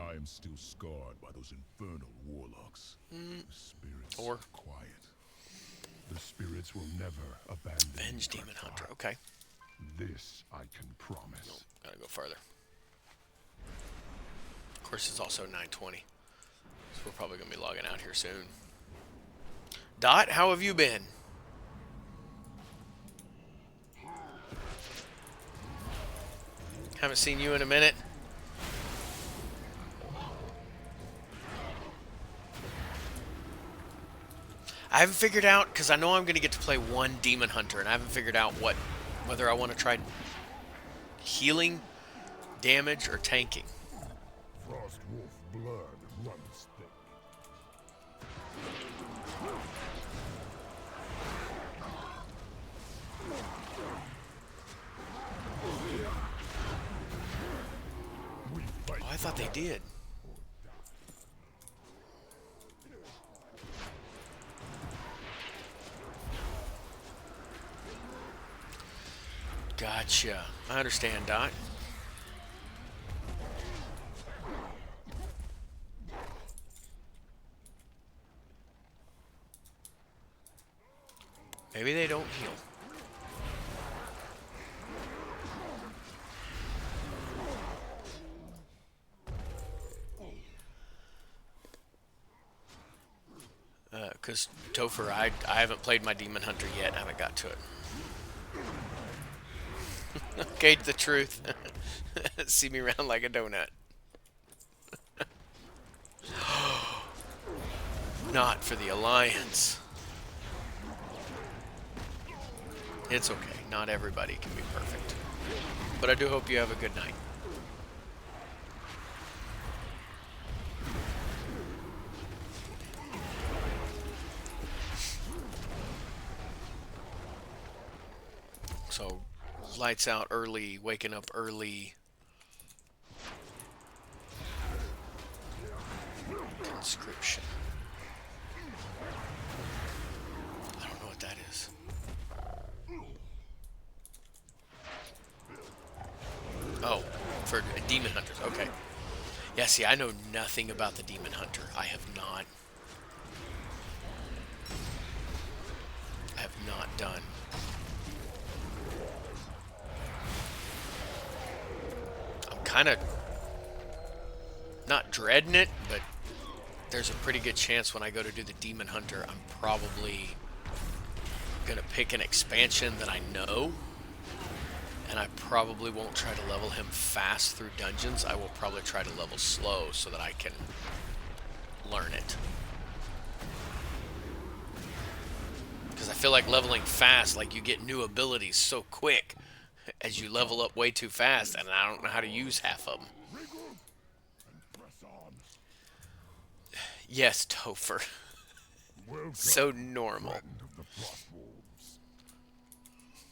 [SPEAKER 7] I am still scarred by those infernal warlocks. The spirits
[SPEAKER 2] Or-
[SPEAKER 7] are quiet.
[SPEAKER 1] the spirits will never abandon
[SPEAKER 2] Venge
[SPEAKER 1] me,
[SPEAKER 2] demon
[SPEAKER 1] Grandpa.
[SPEAKER 2] hunter. Okay,
[SPEAKER 1] This I can promise.
[SPEAKER 2] gotta go farther. Of course, it's also 9:20, so we're probably gonna be logging out here soon. Dot, how have you been? Haven't seen you in a minute. I haven't figured out, because I know I'm going to get to play one demon hunter, and I haven't figured out whether I want to try healing, damage, or tanking.
[SPEAKER 1] Frost wolf blood runs thick. We fight.
[SPEAKER 2] Oh, I thought they did. Gotcha. I understand, Doc. Maybe they don't heal. Because Topher, I haven't played my Demon Hunter yet. I haven't got to it. Okay, the truth. See me around like a donut. Not for the Alliance. It's okay. Not everybody can be perfect. But I do hope you have a good night. So, lights out early, waking up early. Conscription. I don't know what that is. Oh, for demon hunters. Okay. Yeah, see, I know nothing about the demon hunter. I have not done. I'm kind of not dreading it, but there's a pretty good chance when I go to do the demon hunter, I'm probably gonna pick an expansion that I know, and I probably won't try to level him fast through dungeons. I will probably try to level slow so that I can learn it. Because I feel like leveling fast, like you get new abilities so quick as you level up way too fast, and I don't know how to use half of them.
[SPEAKER 1] Regroup and press on.
[SPEAKER 2] Yes, Topher.
[SPEAKER 1] Welcome,
[SPEAKER 2] So normal.
[SPEAKER 1] friend of the Frost Wolves.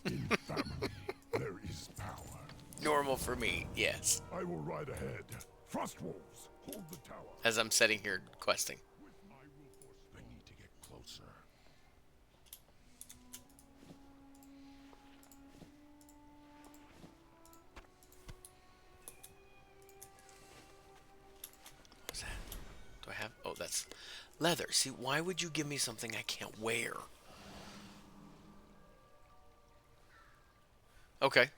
[SPEAKER 1] In family, there is power.
[SPEAKER 2] Normal for me, yes.
[SPEAKER 1] I will ride ahead. Frost Wolves, hold the tower.
[SPEAKER 2] As I'm sitting here questing.
[SPEAKER 7] They need to get closer.
[SPEAKER 2] What's that? Do I have? Oh, that's leather. See, why would you give me something I can't wear? Okay.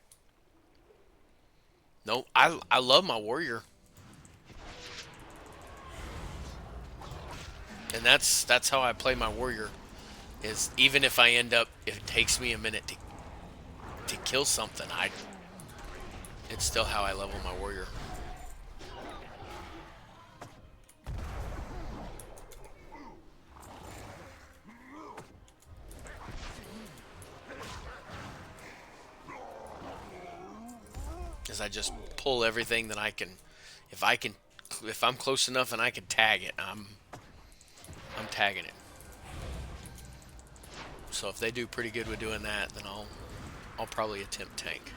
[SPEAKER 2] No, I love my warrior. And that's how I play my warrior. Is even if I end up, if it takes me a minute to kill something, it's still how I level my warrior. As I just pull everything that I can, if I'm close enough and I can tag it, I'm tagging it. So if they do pretty good with doing that, then I'll probably attempt tank.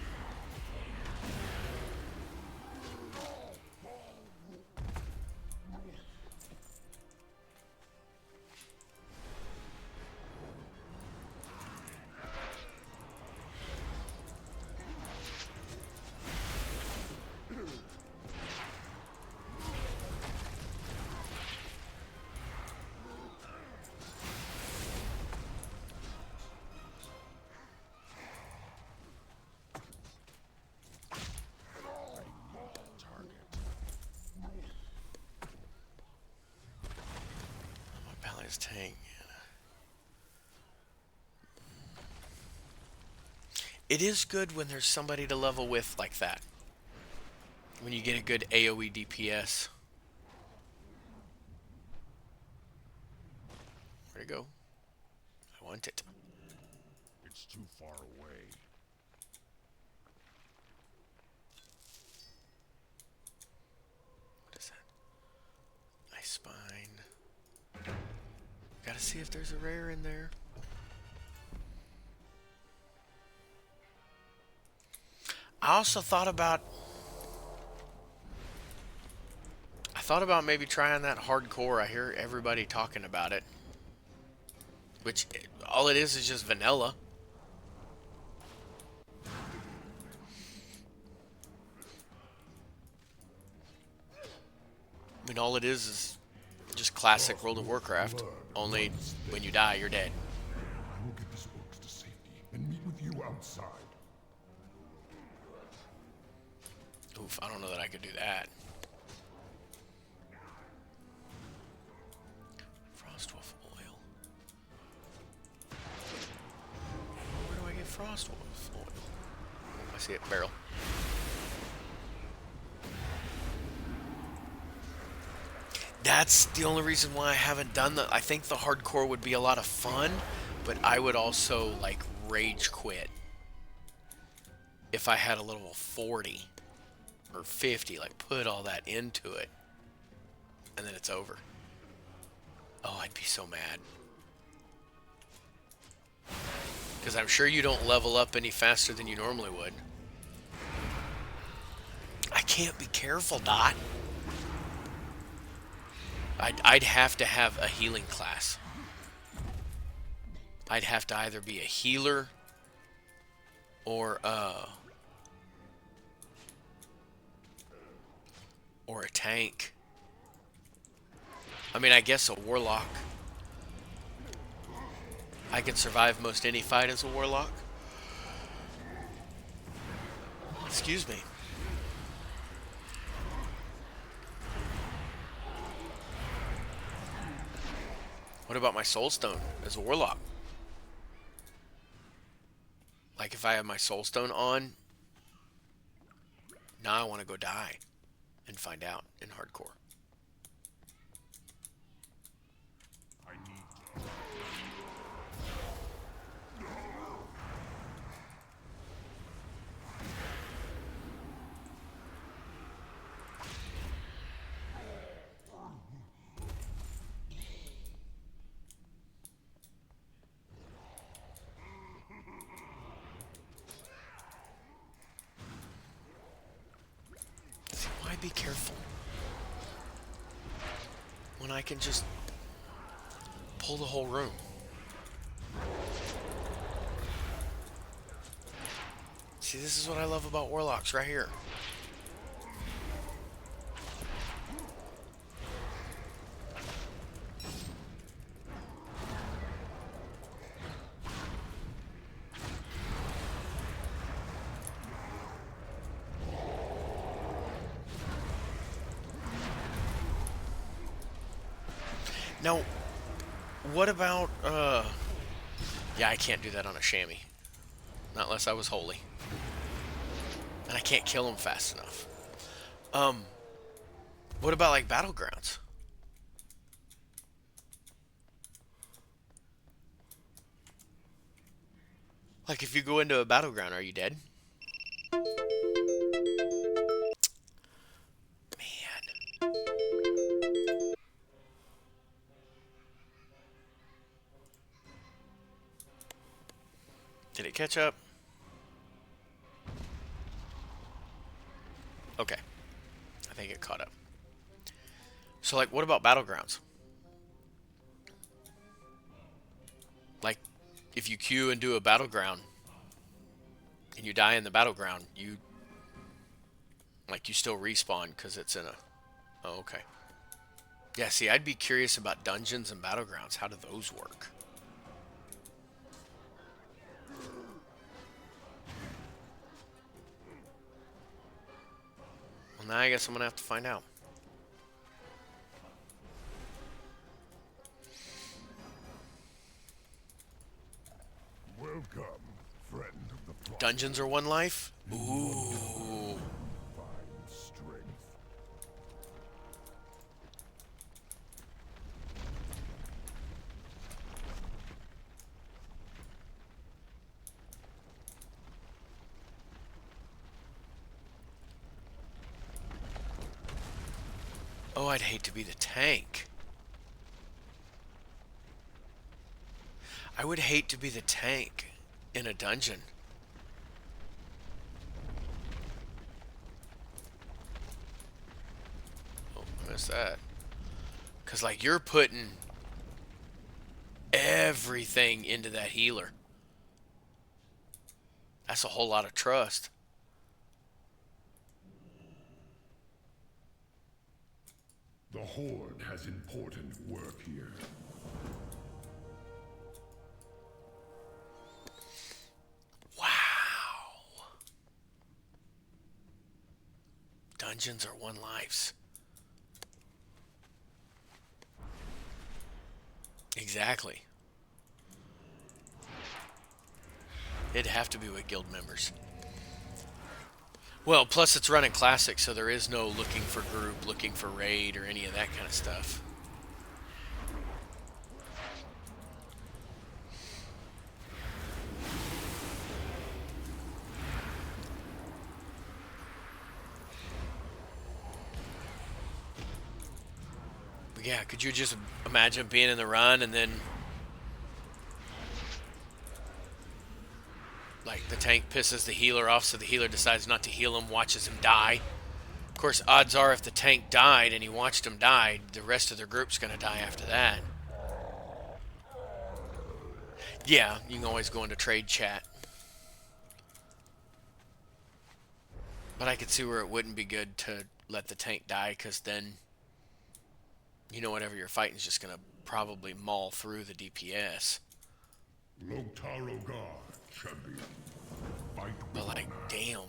[SPEAKER 2] Tank. It is good when there's somebody to level with like that. When you get a good AoE DPS. Where'd it go? I want it.
[SPEAKER 7] It's too far away.
[SPEAKER 2] What is that? Ice Spine. Gotta see if there's a rare in there. I also thought about maybe trying that hardcore. I hear everybody talking about it. Which all it is just vanilla. I mean, all it is just classic World of Warcraft. Only when you die, you're dead.
[SPEAKER 1] I will get these orcs to safety and meet with you outside.
[SPEAKER 2] Oof, I don't know that I could do that. Frostwolf oil. Where do I get Frostwolf oil? I see it, barrel. That's the only reason why I haven't done that. I think the hardcore would be a lot of fun, but I would also like rage quit if I had a level 40 or 50, like put all that into it and then it's over. Oh, I'd be so mad. Because I'm sure you don't level up any faster than you normally would. I can't be careful, Dot. I'd have to have a healing class. I'd have to either be a healer or a tank. I mean, I guess a warlock. I could survive most any fight as a warlock. Excuse me. What about my soulstone as a warlock? Like if I have my soulstone on, now I want to go die and find out in hardcore.
[SPEAKER 7] I need to.
[SPEAKER 2] be careful when I can just pull the whole room? See, this is what I love about Warlocks right here. Now, what about, yeah, I can't do that on a chamois. Not unless I was holy. And I can't kill him fast enough. What about, like, battlegrounds? Like, if you go into a battleground, are you dead? Man. Did it catch up? Okay. I think it caught up. So, like, what about battlegrounds? Like, if you queue and do a battleground, and you die in the battleground, you still respawn because it's in a... Oh, okay. Yeah, see, I'd be curious about dungeons and battlegrounds. How do those work? Well, now I guess I'm going to have to find out.
[SPEAKER 1] Welcome, friend of the plot.
[SPEAKER 2] Dungeons are one life? Ooh.
[SPEAKER 1] Find strength.
[SPEAKER 2] Oh, I'd hate to be the tank. I would hate to be the tank in a dungeon. Oh, I missed that. Because, like, you're putting everything into that healer. That's a whole lot of trust.
[SPEAKER 1] The Horde has important work here.
[SPEAKER 2] Wow. Dungeons are one lives. Exactly. It'd have to be with guild members. Well, plus it's running classic, so there is no looking for group, looking for raid, or any of that kind of stuff. But yeah, could you just imagine being in the run and then like the tank pisses the healer off, so the healer decides not to heal him, watches him die. Of course, odds are if the tank died and he watched him die, the rest of their group's going to die after that. Yeah, you can always go into trade chat. But I could see where it wouldn't be good to let the tank die, because then, you know, whatever you're fighting is just going to probably maul through the DPS.
[SPEAKER 1] Loktaro God, champion. Fight with
[SPEAKER 2] But, like,
[SPEAKER 1] honor.
[SPEAKER 2] damn.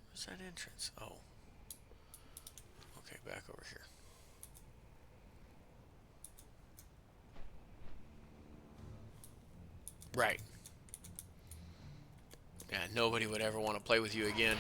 [SPEAKER 2] Where's that entrance? Oh. Okay, back over here. Right. Yeah, nobody would ever want to play with you again.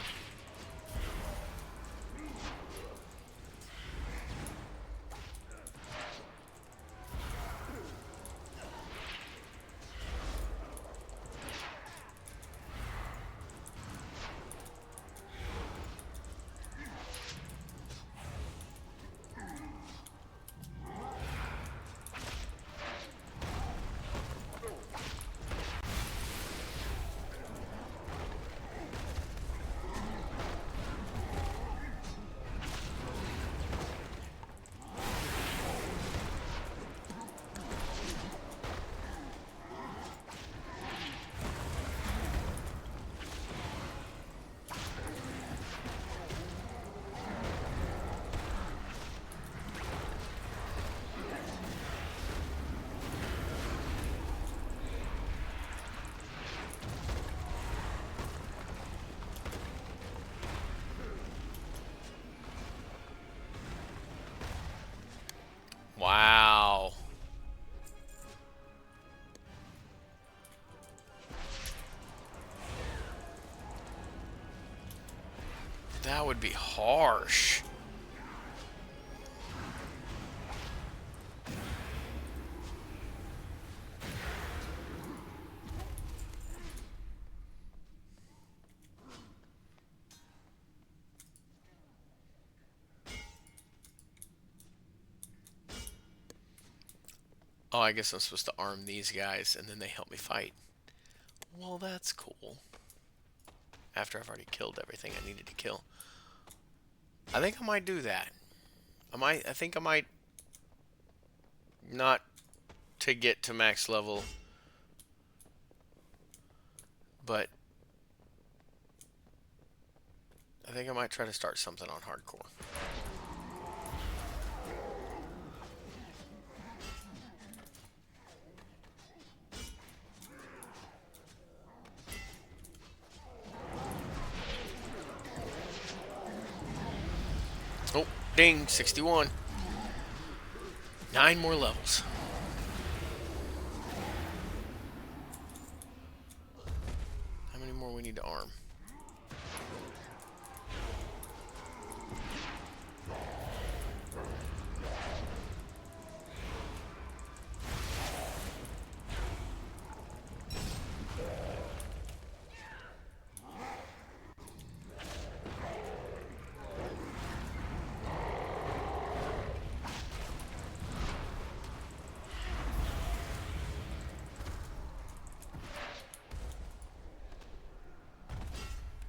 [SPEAKER 2] That would be harsh. Oh, I guess I'm supposed to arm these guys and then they help me fight. Well, that's cool. After I've already killed everything I needed to kill. I think I might do that. I think I might not to get to max level, but I think I might try to start something on hardcore. Oh, ding, 61. 9 more levels. How many more we need to arm?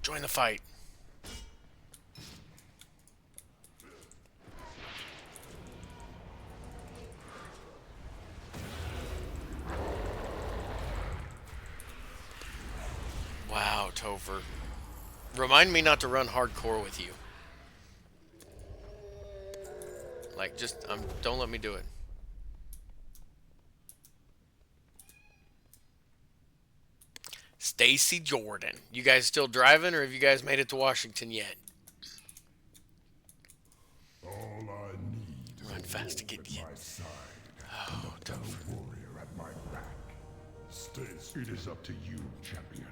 [SPEAKER 2] Join the fight. Wow, Topher. Remind me not to run hardcore with you. Like, just, don't let me do it. Stacy Jordan. You guys still driving, or have you guys made it to Washington yet?
[SPEAKER 1] All I need is
[SPEAKER 2] Run
[SPEAKER 1] a
[SPEAKER 2] fast to
[SPEAKER 1] wolf
[SPEAKER 2] get you.
[SPEAKER 1] at my side
[SPEAKER 2] Oh,
[SPEAKER 1] and a battle warrior at my back. It is up to you, champion.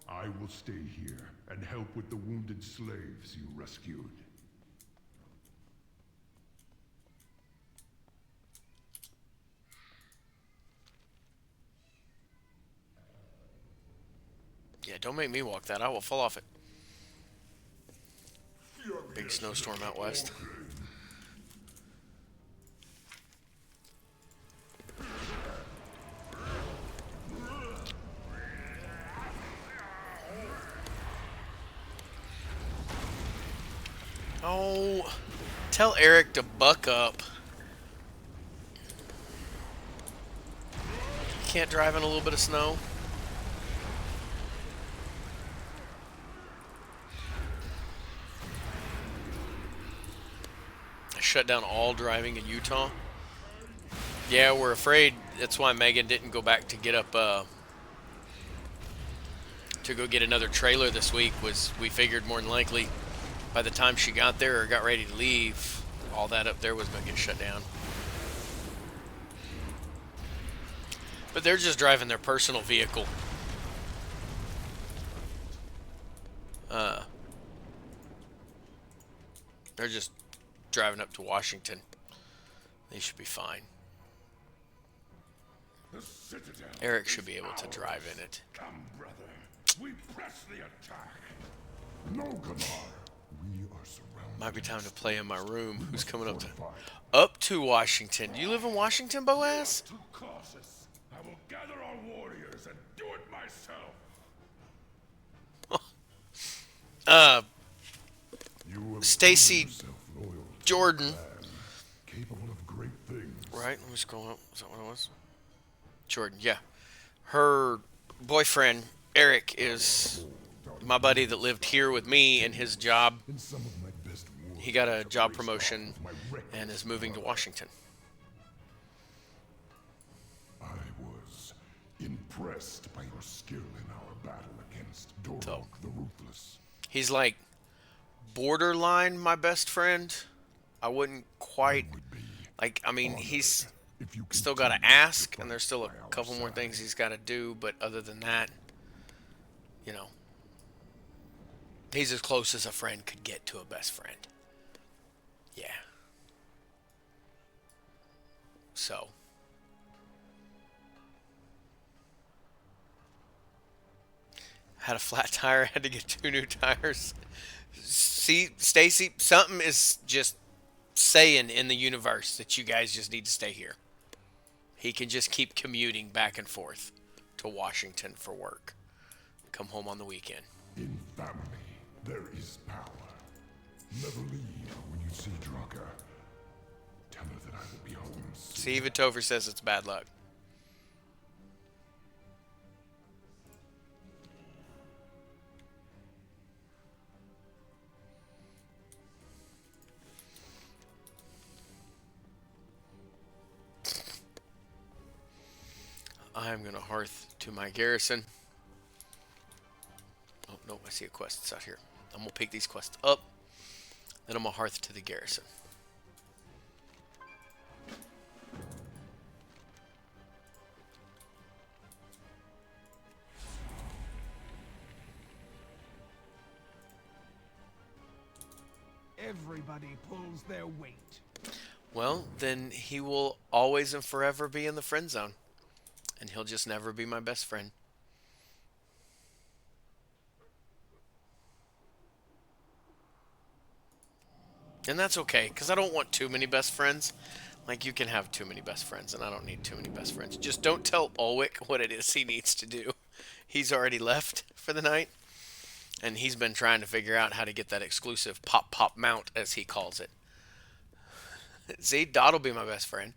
[SPEAKER 1] I will stay here and help with the wounded slaves you rescued.
[SPEAKER 2] Yeah, don't make me walk that. I will fall off it. Big snowstorm out west. Oh, tell Eric to buck up. Can't drive in a little bit of snow. I shut down all driving in Utah. Yeah, we're afraid. That's why Megan didn't go back to get up to go get another trailer this week. Was we figured more than likely by the time she got there or got ready to leave, all that up there was going to get shut down. But they're just driving their personal vehicle. They're just driving up to Washington. They should be fine.
[SPEAKER 1] The citadel
[SPEAKER 2] Eric should be
[SPEAKER 1] is
[SPEAKER 2] able to
[SPEAKER 1] ours.
[SPEAKER 2] drive in it.
[SPEAKER 1] Come, brother. We press the attack. No, Kamar. We are surrounded.
[SPEAKER 2] Might be time to play in my room. Who's coming up to Washington? Do you live in Washington, Boaz?
[SPEAKER 1] Too cautious. I will gather our warriors and do it myself. You have
[SPEAKER 2] Stacy
[SPEAKER 1] proven yourself loyal to
[SPEAKER 2] Jordan.
[SPEAKER 1] the clan, capable of great things.
[SPEAKER 2] Right, let me scroll up. Is that what it was? Jordan, yeah. Her boyfriend, Eric, is my buddy that lived here with me, and his job,
[SPEAKER 1] In some of my best wars,
[SPEAKER 2] he got a
[SPEAKER 1] I've
[SPEAKER 2] job
[SPEAKER 1] raced
[SPEAKER 2] promotion
[SPEAKER 1] off with my reckless
[SPEAKER 2] and is moving to
[SPEAKER 1] brother.
[SPEAKER 2] Washington.
[SPEAKER 1] I was impressed by your skill in our battle against Taulockpop the Ruthless.
[SPEAKER 2] He's like borderline my best friend. I wouldn't quite,
[SPEAKER 1] Would be
[SPEAKER 2] like, I mean,
[SPEAKER 1] honored
[SPEAKER 2] he's
[SPEAKER 1] if you
[SPEAKER 2] still got to
[SPEAKER 1] continue
[SPEAKER 2] ask,
[SPEAKER 1] to
[SPEAKER 2] and there's
[SPEAKER 1] fight
[SPEAKER 2] still a
[SPEAKER 1] by our
[SPEAKER 2] couple more
[SPEAKER 1] side.
[SPEAKER 2] things he's got to do, but other than that, you know, He's as close as a friend could get to a best friend. Yeah. So. Had a flat tire, had to get 2 new tires. See, Stacy, something is just saying in the universe that you guys just need to stay here. He can just keep commuting back and forth to Washington for work. Come home on the weekend.
[SPEAKER 1] In family, there is power. Never leave when you see Drucker. Tell her that I will be home soon.
[SPEAKER 2] See, even Topher says it's bad luck. I'm going to hearth to my garrison. Oh, no, I see a quest. It's out here. I'm going to pick these quests up. Then I'm going to hearth to the garrison.
[SPEAKER 5] Everybody pulls their weight.
[SPEAKER 2] Well, then he will always and forever be in the friend zone. And he'll just never be my best friend. And that's okay, because I don't want too many best friends. Like, you can have too many best friends, and I don't need too many best friends. Just don't tell Ulwick what it is he needs to do. He's already left for the night, and he's been trying to figure out how to get that exclusive PopPop mount, as he calls it. See, Dot'll be my best friend.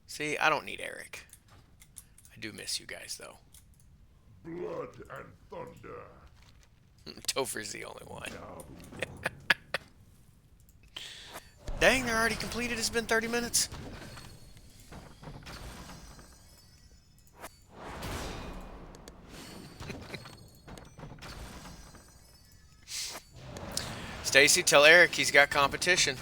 [SPEAKER 2] See, I don't need Eric. I do miss you guys, though.
[SPEAKER 1] Blood and thunder.
[SPEAKER 2] Topher's the only one. Dang, they're already completed. It's been 30 minutes. Stacy, tell Eric he's got competition.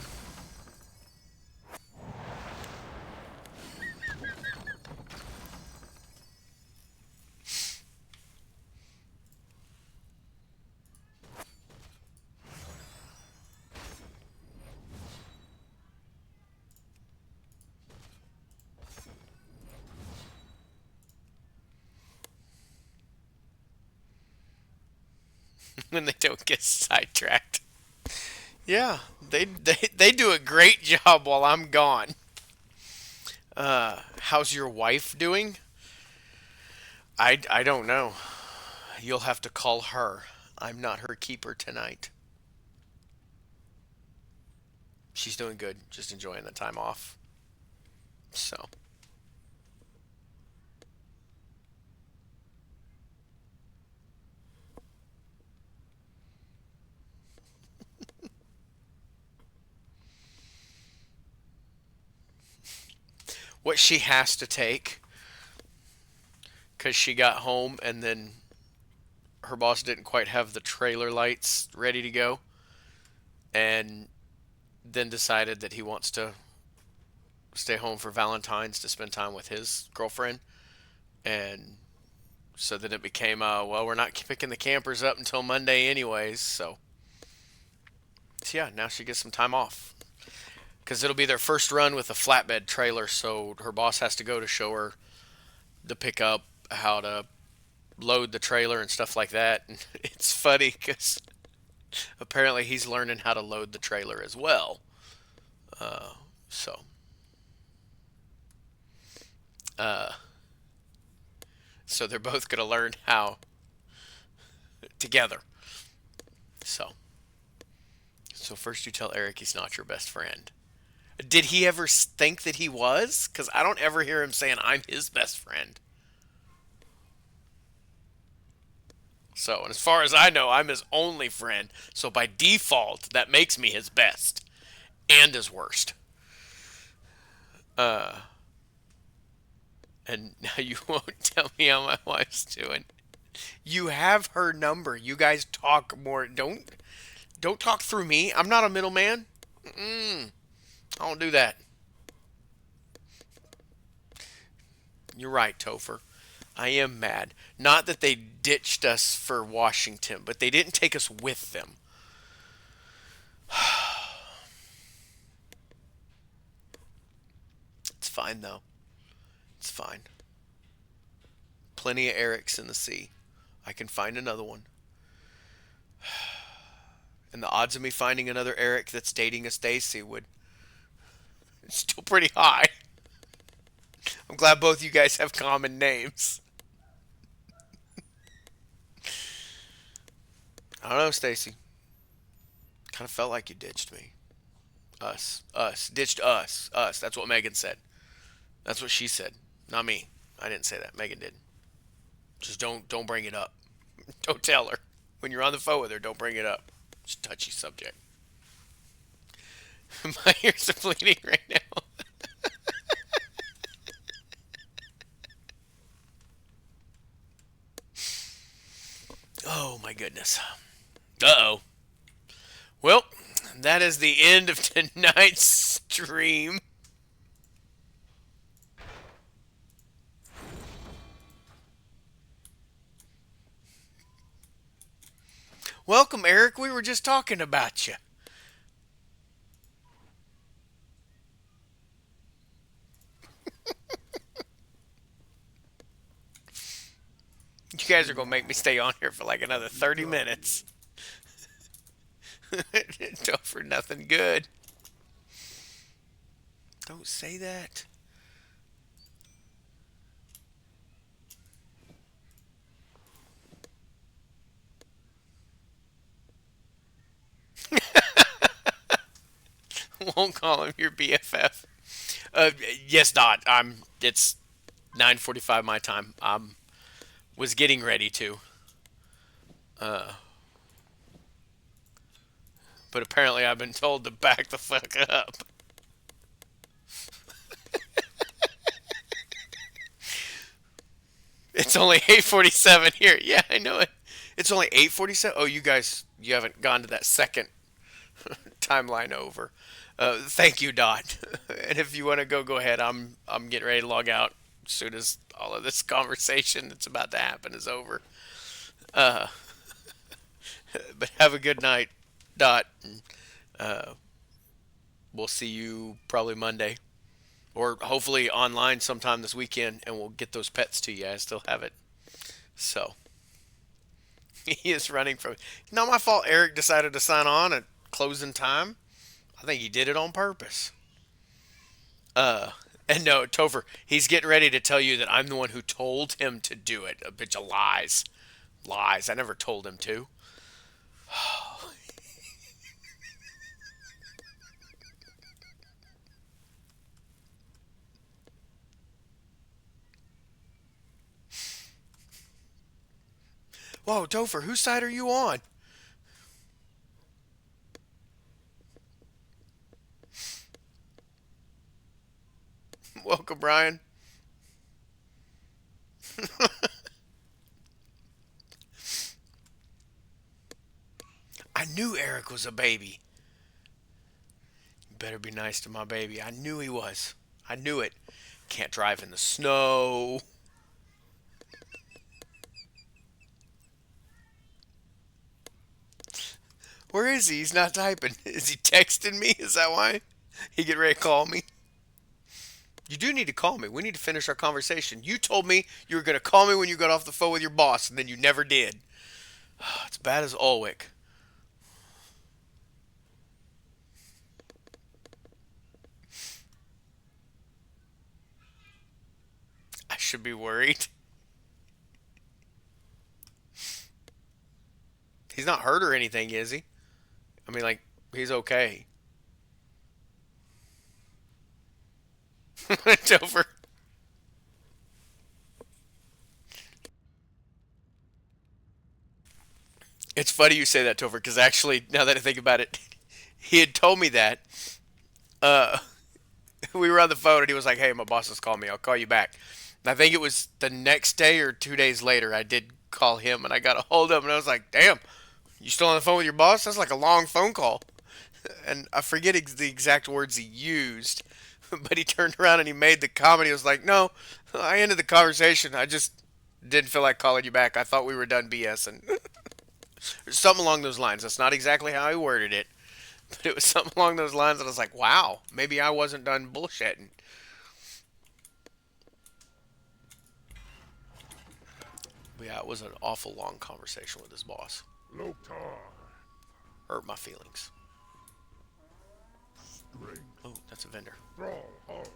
[SPEAKER 2] When they don't get sidetracked. Yeah, they do a great job while I'm gone. How's your wife doing? I don't know. You'll have to call her. I'm not her keeper tonight. She's doing good, just enjoying the time off. So. What she has to take, because she got home and then her boss didn't quite have the trailer lights ready to go, and then decided that he wants to stay home for Valentine's to spend time with his girlfriend. And so then it became, well, we're not picking the campers up until Monday anyways, so yeah, now she gets some time off. Because it'll be their first run with a flatbed trailer, so her boss has to go to show her the pickup, how to load the trailer and stuff like that. And it's funny because apparently he's learning how to load the trailer as well. So they're both going to learn how together. So first you tell Eric he's not your best friend. Did he ever think that he was? Because I don't ever hear him saying, I'm his best friend. So, and as far as I know, I'm his only friend. So by default, that makes me his best. And his worst. And now you won't tell me how my wife's doing. You have her number. You guys talk more. Don't talk through me. I'm not a middleman. I don't do that. You're right, Topher. I am mad. Not that they ditched us for Washington, but they didn't take us with them. It's fine, though. It's fine. Plenty of Erics in the sea. I can find another one. And the odds of me finding another Eric that's dating a Stacy would... It's still pretty high. I'm glad both you guys have common names. I don't know, Stacy. Kind of felt like you ditched me. Us. Ditched us. Us. That's what Megan said. That's what she said. Not me. I didn't say that. Megan did. Just don't bring it up. Don't tell her. When you're on the phone with her, don't bring it up. It's a touchy subject. My ears are bleeding right now. Oh my goodness. Uh-oh. Well, that is the end of tonight's stream. Welcome, Eric. We were just talking about you. You guys are going to make me stay on here for like another 30 minutes. Don't for nothing good. Don't say that. Won't call him your BFF. Yes, Dot. It's 9:45 my time. Was getting ready to. But apparently I've been told to back the fuck up. It's only 8:47 here. Yeah, I know it. It's only 8:47. Oh, you guys, you haven't gone to that second timeline over. Thank you, Dot. And if you want to go ahead. I'm getting ready to log out as soon as all of this conversation that's about to happen is over. But have a good night, Dot. We'll see you probably Monday, or hopefully online sometime this weekend, and we'll get those pets to you. I still have it. So he is running from. Not my fault. Eric decided to sign on at closing time. I think he did it on purpose. And no, Topher, he's getting ready to tell you that I'm the one who told him to do it. A bitch of lies. Lies. I never told him to. Whoa, Topher, whose side are you on? Welcome, Brian. I knew Eric was a baby. You better be nice to my baby. I knew he was. I knew it. Can't drive in the snow. Where is he? He's not typing. Is he texting me? Is that why? He get ready to call me? You do need to call me. We need to finish our conversation. You told me you were going to call me when you got off the phone with your boss, and then you never did. It's bad as Ulwick. I should be worried. He's not hurt or anything, is he? I mean, like, he's okay. It's over. It's funny you say that, Topher, because actually, now that I think about it, he had told me that. Uh, we were on the phone, and he was like, "Hey, my boss has called me. I'll call you back." And I think it was the next day or 2 days later, I did call him, and I got a hold of him, and I was like, "Damn, you still on the phone with your boss? That's like a long phone call." And I forget the exact words he used, but he turned around and he made the comment. He was like, "No, I ended the conversation. I just Didn't feel like calling you back. I thought we were done BSing. Something along those lines. That's not exactly how I worded it, but it was something along those lines. And I was like, wow, maybe I wasn't done bullshitting. But yeah, it was an awful long conversation with his boss.
[SPEAKER 1] Loktar.
[SPEAKER 2] Hurt my feelings.
[SPEAKER 1] Strength.
[SPEAKER 2] Oh, that's a vendor.
[SPEAKER 1] Thrall heart.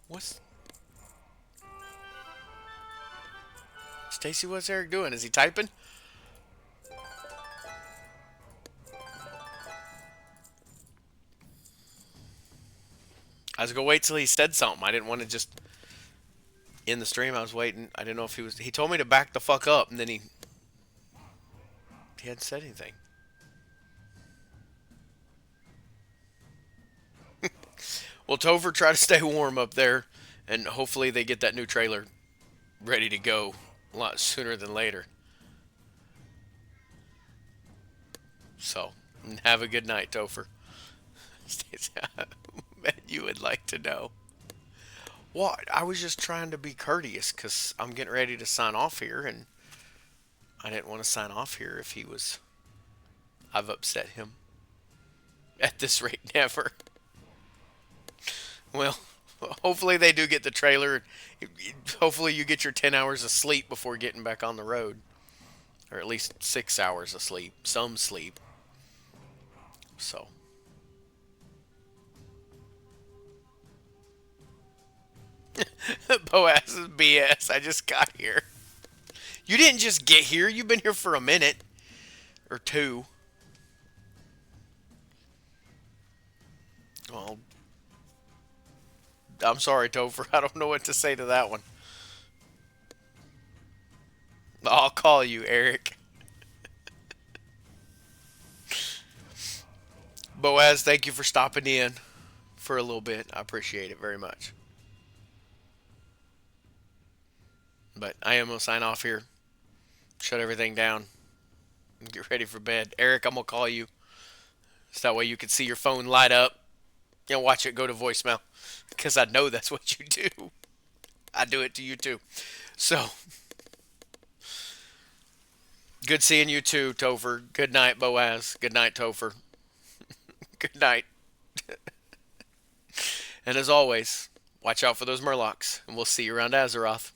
[SPEAKER 2] What's Stacy? What's Eric doing? Is he typing? I was gonna wait till he said something. I didn't want to just end the stream. I was waiting. I didn't know if he was. He told me to back the fuck up, and then he hadn't said anything. Well, Topher, try to stay warm up there, and hopefully they get that new trailer ready to go a lot sooner than later. So, have a good night, Topher. Bet you would like to know. What? I was just trying to be courteous because I'm getting ready to sign off here, and I didn't want to sign off here if he was... I've upset him. At this rate, never. Well, hopefully they do get the trailer. Hopefully you get your 10 hours of sleep before getting back on the road. Or at least 6 hours of sleep. Some sleep. So. Boaz is BS. I just got here. You didn't just get here. You've been here for a minute. Or two. Well, I'm sorry, Topher. I don't know what to say to that one. I'll call you, Eric. Boaz, thank you for stopping in for a little bit. I appreciate it very much. But I am going to sign off here. Shut everything down. And get ready for bed. Eric, I'm going to call you. So that way you can see your phone light up. You know, watch it go to voicemail. Because I know that's what you do. I do it to you too. So, good seeing you too, Topher. Good night, Boaz. Good night, Topher. Good night. And as always, watch out for those Murlocs. And we'll see you around Azeroth.